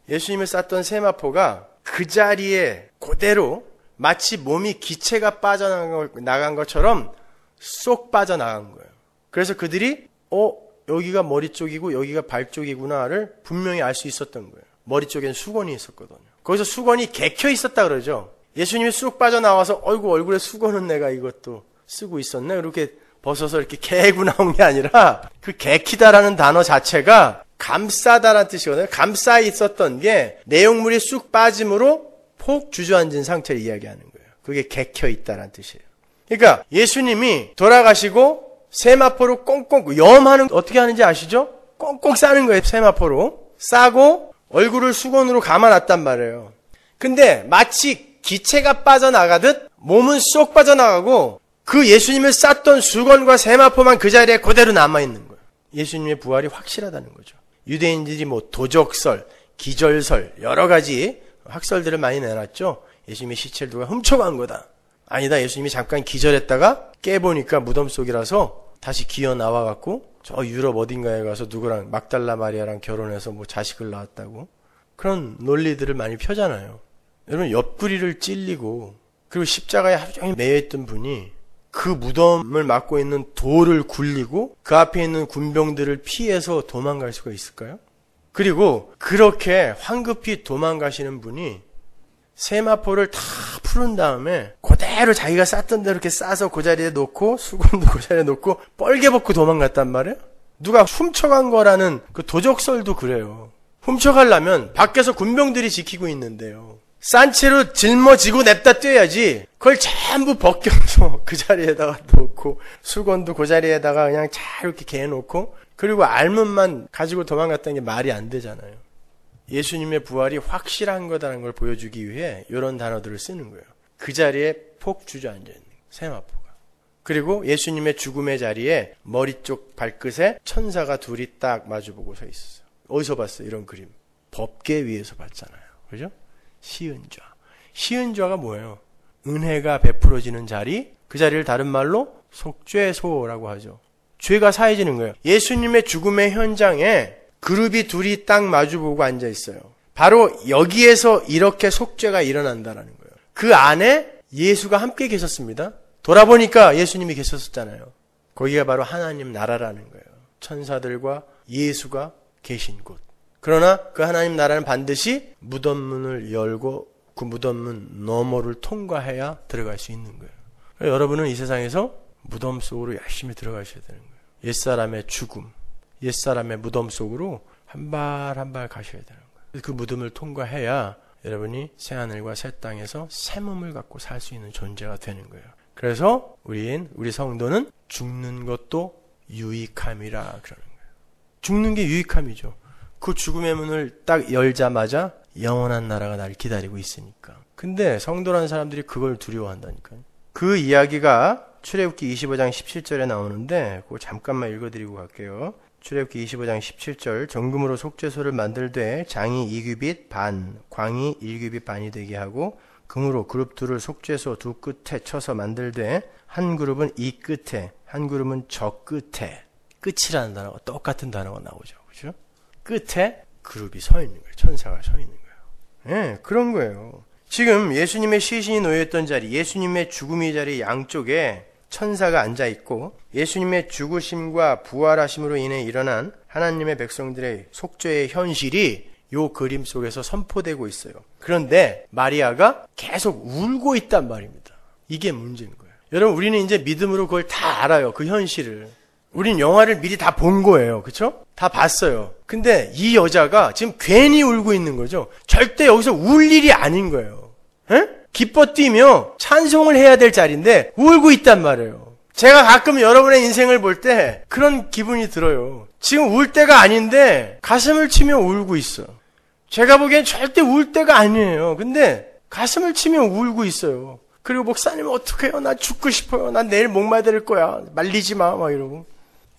예수님을 쌌던 세마포가 그 자리에 그대로 마치 몸이 기체가 빠져나간 것처럼 쏙 빠져나간 거예요. 그래서 그들이 여기가 머리 쪽이고 여기가 발 쪽이구나를 분명히 알 수 있었던 거예요. 머리 쪽엔 수건이 있었거든요. 거기서 수건이 개켜 있었다 그러죠. 예수님이 쑥 빠져나와서 얼굴에 수건은 내가 이것도 쓰고 있었네. 이렇게 벗어서 이렇게 개고 나온 게 아니라 그 개키다라는 단어 자체가 감싸다라는 뜻이거든요. 감싸 있었던 게 내용물이 쑥 빠짐으로 폭 주저앉은 상태를 이야기하는 거예요. 그게 개켜 있다라는 뜻이에요. 그러니까 예수님이 돌아가시고 세마포로 꽁꽁 염하는 어떻게 하는지 아시죠? 꽁꽁 싸는 거예요. 세마포로 싸고 얼굴을 수건으로 감아놨단 말이에요. 근데 마치 기체가 빠져나가듯 몸은 쏙 빠져나가고 그 예수님을 쌌던 수건과 세마포만 그 자리에 그대로 남아있는 거예요. 예수님의 부활이 확실하다는 거죠. 유대인들이 도적설, 기절설 여러 가지 학설들을 많이 내놨죠. 예수님의 시체를 누가 훔쳐간 거다. 아니다. 예수님이 잠깐 기절했다가 깨보니까 무덤 속이라서 다시 기어 나와갖고 저 유럽 어딘가에 가서 누구랑 막달라 마리아랑 결혼해서 자식을 낳았다고 그런 논리들을 많이 펴잖아요. 여러분 옆구리를 찔리고 그리고 십자가에 하루 종일 매여있던 분이 그 무덤을 막고 있는 돌을 굴리고 그 앞에 있는 군병들을 피해서 도망갈 수가 있을까요? 그리고 그렇게 황급히 도망가시는 분이 세마포를 다 푸른 다음에 그대로 자기가 쌌던 대로 이렇게 싸서 그 자리에 놓고 수건도 그 자리에 놓고 뻘개 벗고 도망갔단 말이에요. 누가 훔쳐간 거라는 그 도적설도 그래요. 훔쳐가려면 밖에서 군병들이 지키고 있는데요. 싼 채로 짊어지고 냅다 떼야지 그걸 전부 벗겨서 그 자리에다가 놓고 수건도 그 자리에다가 그냥 잘 이렇게 개놓고 그리고 알문만 가지고 도망갔다는 게 말이 안 되잖아요. 예수님의 부활이 확실한 거다라는 걸 보여주기 위해 이런 단어들을 쓰는 거예요. 그 자리에 폭 주저앉아있는 세마포가. 그리고 예수님의 죽음의 자리에 머리 쪽 발끝에 천사가 둘이 딱 마주보고 서 있었어요. 어디서 봤어요? 이런 그림. 법궤 위에서 봤잖아요. 그죠? 시은좌. 시은좌가 뭐예요? 은혜가 베풀어지는 자리, 그 자리를 다른 말로 속죄소라고 하죠. 죄가 사해지는 거예요. 예수님의 죽음의 현장에 그룹이 둘이 딱 마주보고 앉아 있어요. 바로 여기에서 이렇게 속죄가 일어난다라는 거예요. 그 안에 예수가 함께 계셨습니다. 돌아보니까 예수님이 계셨었잖아요. 거기가 바로 하나님 나라라는 거예요. 천사들과 예수가 계신 곳. 그러나 그 하나님 나라는 반드시 무덤문을 열고 그 무덤문 너머를 통과해야 들어갈 수 있는 거예요. 여러분은 이 세상에서 무덤 속으로 열심히 들어가셔야 되는 거예요. 옛사람의 죽음, 옛사람의 무덤 속으로 한 발 한 발 가셔야 되는 거예요. 그 무덤을 통과해야 여러분이 새하늘과 새 땅에서 새 몸을 갖고 살 수 있는 존재가 되는 거예요. 그래서 우리 성도는 죽는 것도 유익함이라 그러는 거예요. 죽는 게 유익함이죠. 그 죽음의 문을 딱 열자마자 영원한 나라가 날 기다리고 있으니까. 근데 성도라는 사람들이 그걸 두려워한다니까요. 그 이야기가 출애굽기 25장 17절에 나오는데 그거 잠깐만 읽어드리고 갈게요. 출애굽기 25장 17절 정금으로 속죄소를 만들되 장이 2규빗 반, 광이 1규빗 반이 되게 하고 금으로 그룹 둘을 속죄소 두 끝에 쳐서 만들되 한 그룹은 이 끝에 한 그룹은 저 끝에, 끝이라는 단어가 똑같은 단어가 나오죠. 그죠? 끝에 그룹이 서 있는 거예요. 천사가 서 있는 거예요. 예, 그런 거예요. 지금 예수님의 시신이 놓여있던 자리, 예수님의 죽음의 자리 양쪽에 천사가 앉아있고 예수님의 죽으심과 부활하심으로 인해 일어난 하나님의 백성들의 속죄의 현실이 요 그림 속에서 선포되고 있어요. 그런데 마리아가 계속 울고 있단 말입니다. 이게 문제인 거예요. 여러분, 우리는 이제 믿음으로 그걸 다 알아요. 그 현실을. 우린 영화를 미리 다 본 거예요. 그쵸? 다 봤어요. 근데 이 여자가 지금 괜히 울고 있는 거죠. 절대 여기서 울 일이 아닌 거예요. 에? 기뻐 뛰며 찬송을 해야 될 자리인데 울고 있단 말이에요. 제가 가끔 여러분의 인생을 볼 때 그런 기분이 들어요. 지금 울 때가 아닌데 가슴을 치며 울고 있어. 제가 보기엔 절대 울 때가 아니에요. 근데 가슴을 치며 울고 있어요. 그리고 목사님 어떡해요? 나 죽고 싶어요. 난 내일 목마를 거야. 말리지 마. 막 이러고.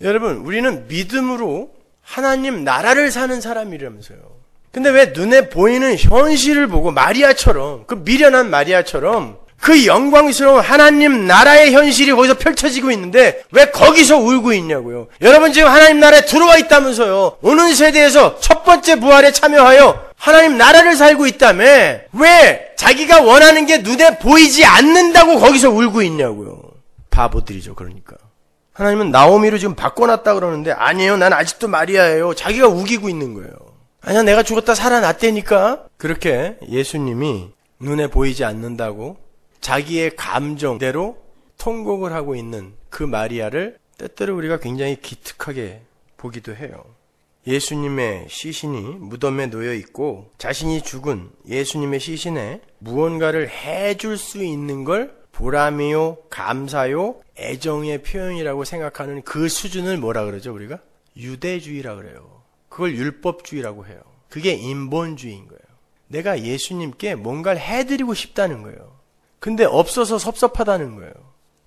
여러분, 우리는 믿음으로 하나님 나라를 사는 사람이라면서요. 근데 왜 눈에 보이는 현실을 보고 마리아처럼, 그 미련한 마리아처럼 그 영광스러운 하나님 나라의 현실이 거기서 펼쳐지고 있는데 왜 거기서 울고 있냐고요. 여러분, 지금 하나님 나라에 들어와 있다면서요. 오는 세대에서 첫 번째 부활에 참여하여 하나님 나라를 살고 있다며 왜 자기가 원하는 게 눈에 보이지 않는다고 거기서 울고 있냐고요. 바보들이죠. 그러니까 하나님은 나오미로 지금 바꿔놨다 그러는데 아니에요. 난 아직도 마리아예요. 자기가 우기고 있는 거예요. 아니야, 내가 죽었다 살아났다니까. 그렇게 예수님이 눈에 보이지 않는다고 자기의 감정대로 통곡을 하고 있는 그 마리아를 때때로 우리가 굉장히 기특하게 보기도 해요. 예수님의 시신이 무덤에 놓여 있고 자신이 죽은 예수님의 시신에 무언가를 해줄 수 있는 걸 보람이요, 감사요, 애정의 표현이라고 생각하는 그 수준을 뭐라 그러죠, 우리가? 유대주의라 그래요. 그걸 율법주의라고 해요. 그게 인본주의인 거예요. 내가 예수님께 뭔가를 해드리고 싶다는 거예요. 근데 없어서 섭섭하다는 거예요.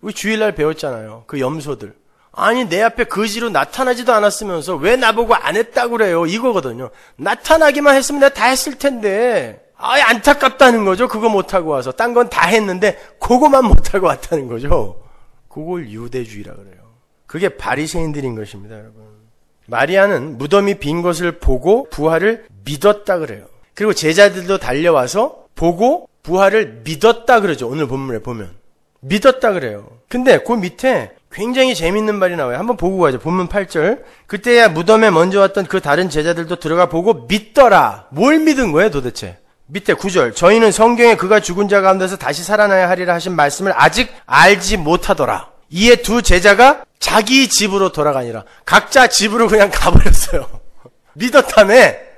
우리 주일날 배웠잖아요. 그 염소들. 아니, 내 앞에 거지로 나타나지도 않았으면서 왜 나보고 안 했다고 그래요? 이거거든요. 나타나기만 했으면 내가 다 했을 텐데. 아예 안타깝다는 거죠. 그거 못하고 와서. 딴 건 다 했는데 그거만 못하고 왔다는 거죠. 그걸 유대주의라 그래요. 그게 바리새인들인 것입니다, 여러분. 마리아는 무덤이 빈 것을 보고 부활을 믿었다 그래요. 그리고 제자들도 달려와서 보고 부활을 믿었다 그러죠. 오늘 본문에 보면. 믿었다 그래요. 근데 그 밑에 굉장히 재밌는 말이 나와요. 한번 보고 가죠. 본문 8절. 그때야 무덤에 먼저 왔던 그 다른 제자들도 들어가 보고 믿더라. 뭘 믿은 거예요, 도대체? 밑에 9절. 저희는 성경에 그가 죽은 자 가운데서 다시 살아나야 하리라 하신 말씀을 아직 알지 못하더라. 이에 두 제자가 자기 집으로 돌아가니라. 각자 집으로 그냥 가버렸어요. 믿었다며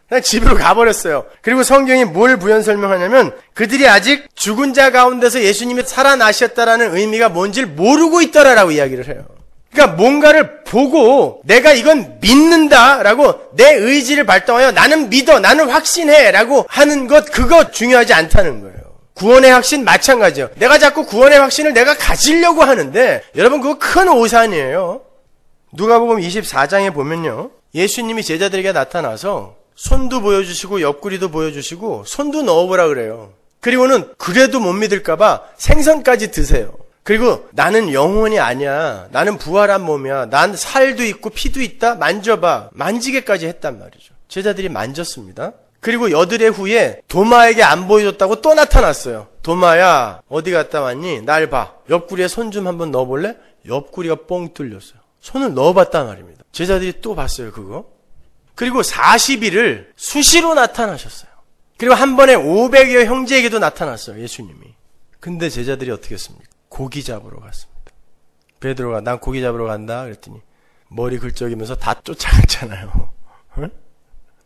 그냥 집으로 가버렸어요. 그리고 성경이 뭘 부연 설명하냐면 그들이 아직 죽은 자 가운데서 예수님이 살아나셨다라는 의미가 뭔지를 모르고 있더라라고 이야기를 해요. 그러니까 뭔가를 보고 내가 이건 믿는다라고 내 의지를 발동하여 나는 믿어, 나는 확신해 라고 하는 것, 그거 중요하지 않다는 거예요. 구원의 확신 마찬가지예요. 내가 자꾸 구원의 확신을 내가 가지려고 하는데 여러분, 그거 큰 오산이에요. 누가복음 24장에 보면요, 예수님이 제자들에게 나타나서 손도 보여주시고 옆구리도 보여주시고 손도 넣어보라 그래요. 그리고는 그래도 못 믿을까봐 생선까지 드세요. 그리고 나는 영혼이 아니야. 나는 부활한 몸이야. 난 살도 있고 피도 있다. 만져봐. 만지게까지 했단 말이죠. 제자들이 만졌습니다. 그리고 여드레 후에 도마에게 안 보여줬다고 또 나타났어요. 도마야, 어디 갔다 왔니? 날 봐. 옆구리에 손 좀 한번 넣어볼래? 옆구리가 뻥 뚫렸어요. 손을 넣어봤단 말입니다. 제자들이 또 봤어요, 그거. 그리고 40일을 수시로 나타나셨어요. 그리고 한 번에 500여 형제에게도 나타났어요, 예수님이. 근데 제자들이 어떻게 했습니까? 고기 잡으러 갔습니다. 베드로가 난 고기 잡으러 간다 그랬더니 머리 긁적이면서 다 쫓아갔잖아요. 응?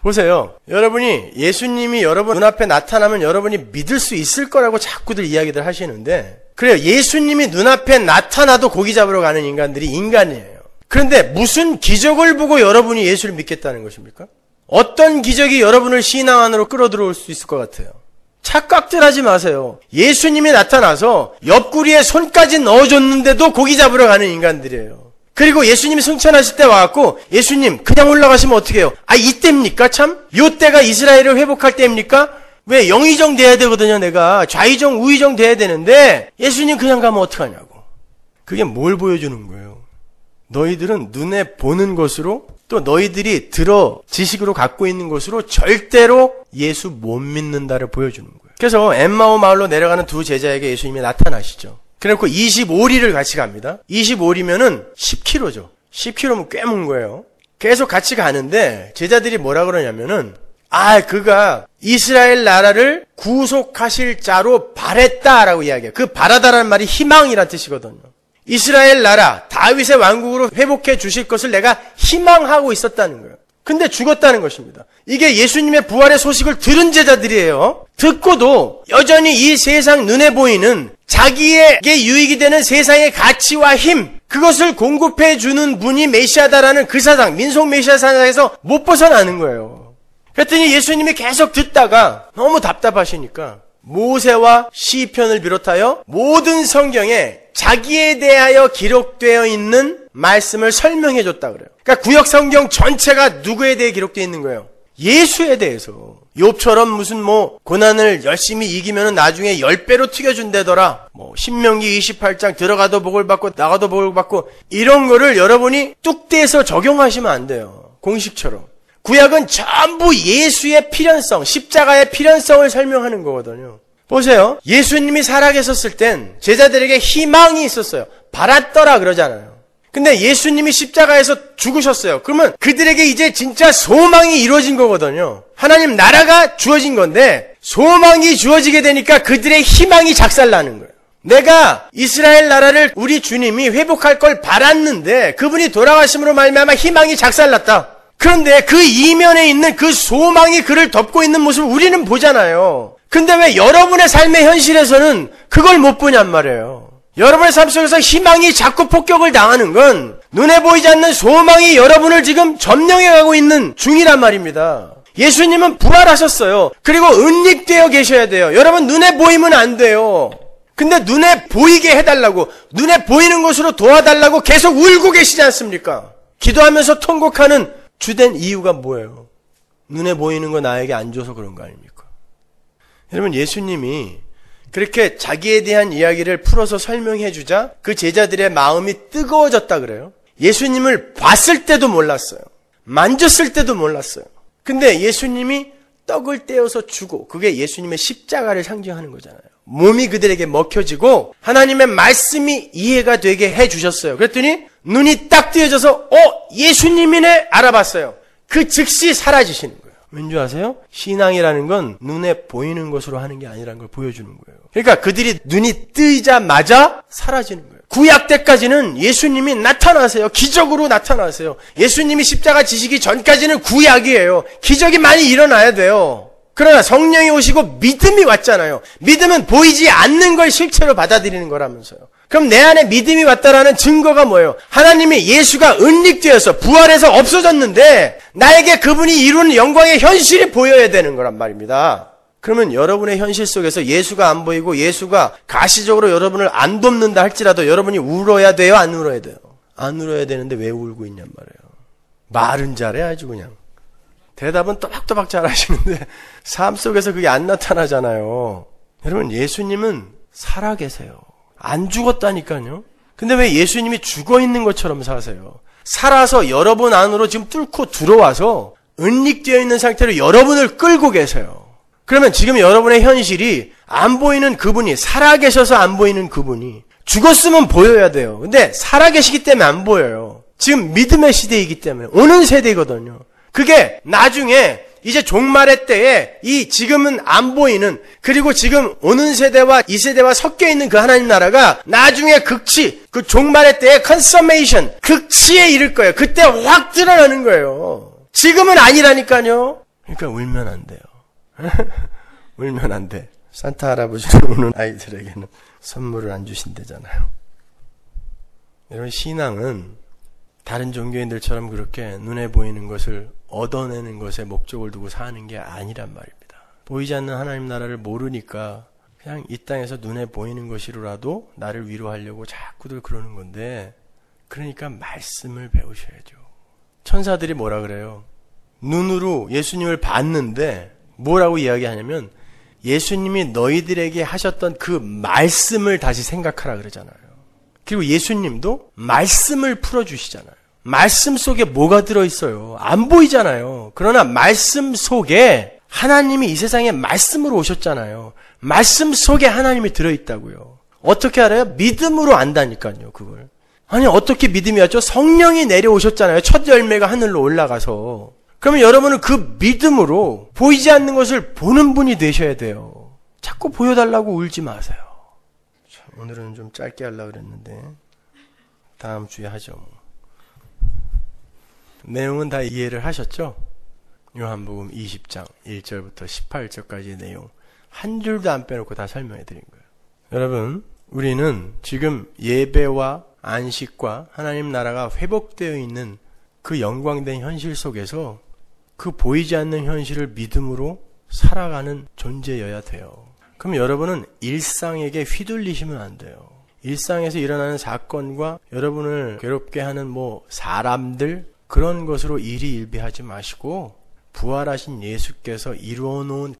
보세요. 여러분이 예수님이 여러분 눈앞에 나타나면 여러분이 믿을 수 있을 거라고 자꾸들 이야기들 하시는데, 그래요. 예수님이 눈앞에 나타나도 고기 잡으러 가는 인간들이 인간이에요. 그런데 무슨 기적을 보고 여러분이 예수를 믿겠다는 것입니까? 어떤 기적이 여러분을 신앙 안으로 끌어들어올 수 있을 것 같아요? 착각들 하지 마세요. 예수님이 나타나서 옆구리에 손까지 넣어줬는데도 고기 잡으러 가는 인간들이에요. 그리고 예수님이 승천하실 때 와갖고 예수님 그냥 올라가시면 어떻게 해요? 아, 이때입니까 참? 요 때가 이스라엘을 회복할 때입니까? 왜 영의정 돼야 되거든요. 내가 좌의정 우의정 돼야 되는데 예수님 그냥 가면 어떡하냐고. 그게 뭘 보여주는 거예요? 너희들은 눈에 보는 것으로 또 너희들이 들어 지식으로 갖고 있는 것으로 절대로 예수 못 믿는다를 보여주는 거예요. 그래서 엠마오 마을로 내려가는 두 제자에게 예수님이 나타나시죠. 그래놓고 25리를 같이 갑니다. 25리면은 10km죠. 10km면 꽤 먼 거예요. 계속 같이 가는데 제자들이 뭐라 그러냐면은 그가 이스라엘 나라를 구속하실 자로 바랬다라고 이야기해요. 그 바라다라는 말이 희망이란 뜻이거든요. 이스라엘 나라, 다윗의 왕국으로 회복해 주실 것을 내가 희망하고 있었다는 거예요. 근데 죽었다는 것입니다. 이게 예수님의 부활의 소식을 들은 제자들이에요. 듣고도 여전히 이 세상 눈에 보이는 자기에게 유익이 되는 세상의 가치와 힘, 그것을 공급해 주는 분이 메시아다라는 그 사상, 민속 메시아 사상에서 못 벗어나는 거예요. 그랬더니 예수님이 계속 듣다가 너무 답답하시니까 모세와 시편을 비롯하여 모든 성경에 자기에 대하여 기록되어 있는 말씀을 설명해 줬다 그래요. 그러니까 구약 성경 전체가 누구에 대해 기록되어 있는 거예요? 예수에 대해서. 욥처럼 무슨 고난을 열심히 이기면 나중에 10배로 튀겨준다더라. 신명기 28장 들어가도 복을 받고 나가도 복을 받고, 이런 거를 여러분이 뚝대에서 적용하시면 안 돼요. 공식처럼. 구약은 전부 예수의 필연성, 십자가의 필연성을 설명하는 거거든요. 보세요. 예수님이 살아계셨을 땐 제자들에게 희망이 있었어요. 바랐더라 그러잖아요. 근데 예수님이 십자가에서 죽으셨어요. 그러면 그들에게 이제 진짜 소망이 이루어진 거거든요. 하나님 나라가 주어진 건데 소망이 주어지게 되니까 그들의 희망이 작살나는 거예요. 내가 이스라엘 나라를 우리 주님이 회복할 걸 바랐는데 그분이 돌아가심으로 말미암아 희망이 작살났다. 그런데 그 이면에 있는 그 소망이 그를 덮고 있는 모습을 우리는 보잖아요. 근데 왜 여러분의 삶의 현실에서는 그걸 못 보냔 말이에요. 여러분의 삶 속에서 희망이 자꾸 폭격을 당하는 건 눈에 보이지 않는 소망이 여러분을 지금 점령해가고 있는 중이란 말입니다. 예수님은 부활하셨어요. 그리고 은닉되어 계셔야 돼요. 여러분 눈에 보이면 안 돼요. 근데 눈에 보이게 해달라고, 눈에 보이는 것으로 도와달라고 계속 울고 계시지 않습니까? 기도하면서 통곡하는 주된 이유가 뭐예요? 눈에 보이는 거 나에게 안 줘서 그런 거 아닙니까? 여러분 예수님이 그렇게 자기에 대한 이야기를 풀어서 설명해 주자 그 제자들의 마음이 뜨거워졌다 그래요. 예수님을 봤을 때도 몰랐어요. 만졌을 때도 몰랐어요. 근데 예수님이 떡을 떼어서 주고, 그게 예수님의 십자가를 상징하는 거잖아요. 몸이 그들에게 먹혀지고 하나님의 말씀이 이해가 되게 해주셨어요. 그랬더니 눈이 딱 띄어져서 예수님이네 알아봤어요. 그 즉시 사라지시는 거예요. 왠지 아세요? 신앙이라는 건 눈에 보이는 것으로 하는 게 아니라는 걸 보여주는 거예요. 그러니까 그들이 눈이 뜨이자마자 사라지는 거예요. 구약 때까지는 예수님이 나타나세요. 기적으로 나타나세요. 예수님이 십자가 지시기 전까지는 구약이에요. 기적이 많이 일어나야 돼요. 그러나 성령이 오시고 믿음이 왔잖아요. 믿음은 보이지 않는 걸 실체로 받아들이는 거라면서요. 그럼 내 안에 믿음이 왔다라는 증거가 뭐예요? 하나님이 예수가 은닉되어서 부활해서 없어졌는데 나에게 그분이 이루는 영광의 현실이 보여야 되는 거란 말입니다. 그러면 여러분의 현실 속에서 예수가 안 보이고 예수가 가시적으로 여러분을 안 돕는다 할지라도 여러분이 울어야 돼요? 안 울어야 돼요? 안 울어야 되는데 왜 울고 있냔 말이에요. 말은 잘해 아주 그냥. 대답은 또박또박 잘하시는데 삶 속에서 그게 안 나타나잖아요. 여러분 예수님은 살아계세요. 안 죽었다니까요. 근데 왜 예수님이 죽어있는 것처럼 사세요? 살아서 여러분 안으로 지금 뚫고 들어와서 은닉되어 있는 상태로 여러분을 끌고 계세요. 그러면 지금 여러분의 현실이 안 보이는 그분이, 살아계셔서 안 보이는 그분이, 죽었으면 보여야 돼요. 근데 살아계시기 때문에 안 보여요. 지금 믿음의 시대이기 때문에, 오는 세대거든요. 그게 나중에 이제 종말의 때에 이 지금은 안 보이는, 그리고 지금 오는 세대와 이 세대와 섞여 있는 그 하나님 나라가 나중에 극치, 그 종말의 때에 컨서메이션, 극치에 이를 거예요. 그때 확 드러나는 거예요. 지금은 아니라니까요. 그러니까 울면 안 돼요. 울면 안 돼. 산타 할아버지는 우는 아이들에게는 선물을 안 주신대잖아요. 여러분 신앙은 다른 종교인들처럼 그렇게 눈에 보이는 것을 얻어내는 것에 목적을 두고 사는 게 아니란 말입니다. 보이지 않는 하나님 나라를 모르니까 그냥 이 땅에서 눈에 보이는 것이로라도 나를 위로하려고 자꾸들 그러는 건데, 그러니까 말씀을 배우셔야죠. 천사들이 뭐라 그래요? 눈으로 예수님을 봤는데 뭐라고 이야기하냐면 예수님이 너희들에게 하셨던 그 말씀을 다시 생각하라 그러잖아요. 그리고 예수님도 말씀을 풀어주시잖아요. 말씀 속에 뭐가 들어있어요? 안 보이잖아요. 그러나 말씀 속에 하나님이 이 세상에 말씀으로 오셨잖아요. 말씀 속에 하나님이 들어있다고요. 어떻게 알아요? 믿음으로 안다니까요, 그걸. 아니, 어떻게 믿음이 왔죠? 성령이 내려오셨잖아요. 첫 열매가 하늘로 올라가서. 그러면 여러분은 그 믿음으로 보이지 않는 것을 보는 분이 되셔야 돼요. 자꾸 보여달라고 울지 마세요. 참, 오늘은 좀 짧게 하려고 그랬는데 다음 주에 하죠. 내용은 다 이해를 하셨죠? 요한복음 20장 1절부터 18절까지의 내용 한 줄도 안 빼놓고 다 설명해 드린 거예요. 여러분, 우리는 지금 예배와 안식과 하나님 나라가 회복되어 있는 그 영광된 현실 속에서 그 보이지 않는 현실을 믿음으로 살아가는 존재여야 돼요. 그럼 여러분은 일상에게 휘둘리시면 안 돼요. 일상에서 일어나는 사건과 여러분을 괴롭게 하는 사람들, 그런 것으로 일희일비하지 마시고 부활하신 예수께서 이루어 놓은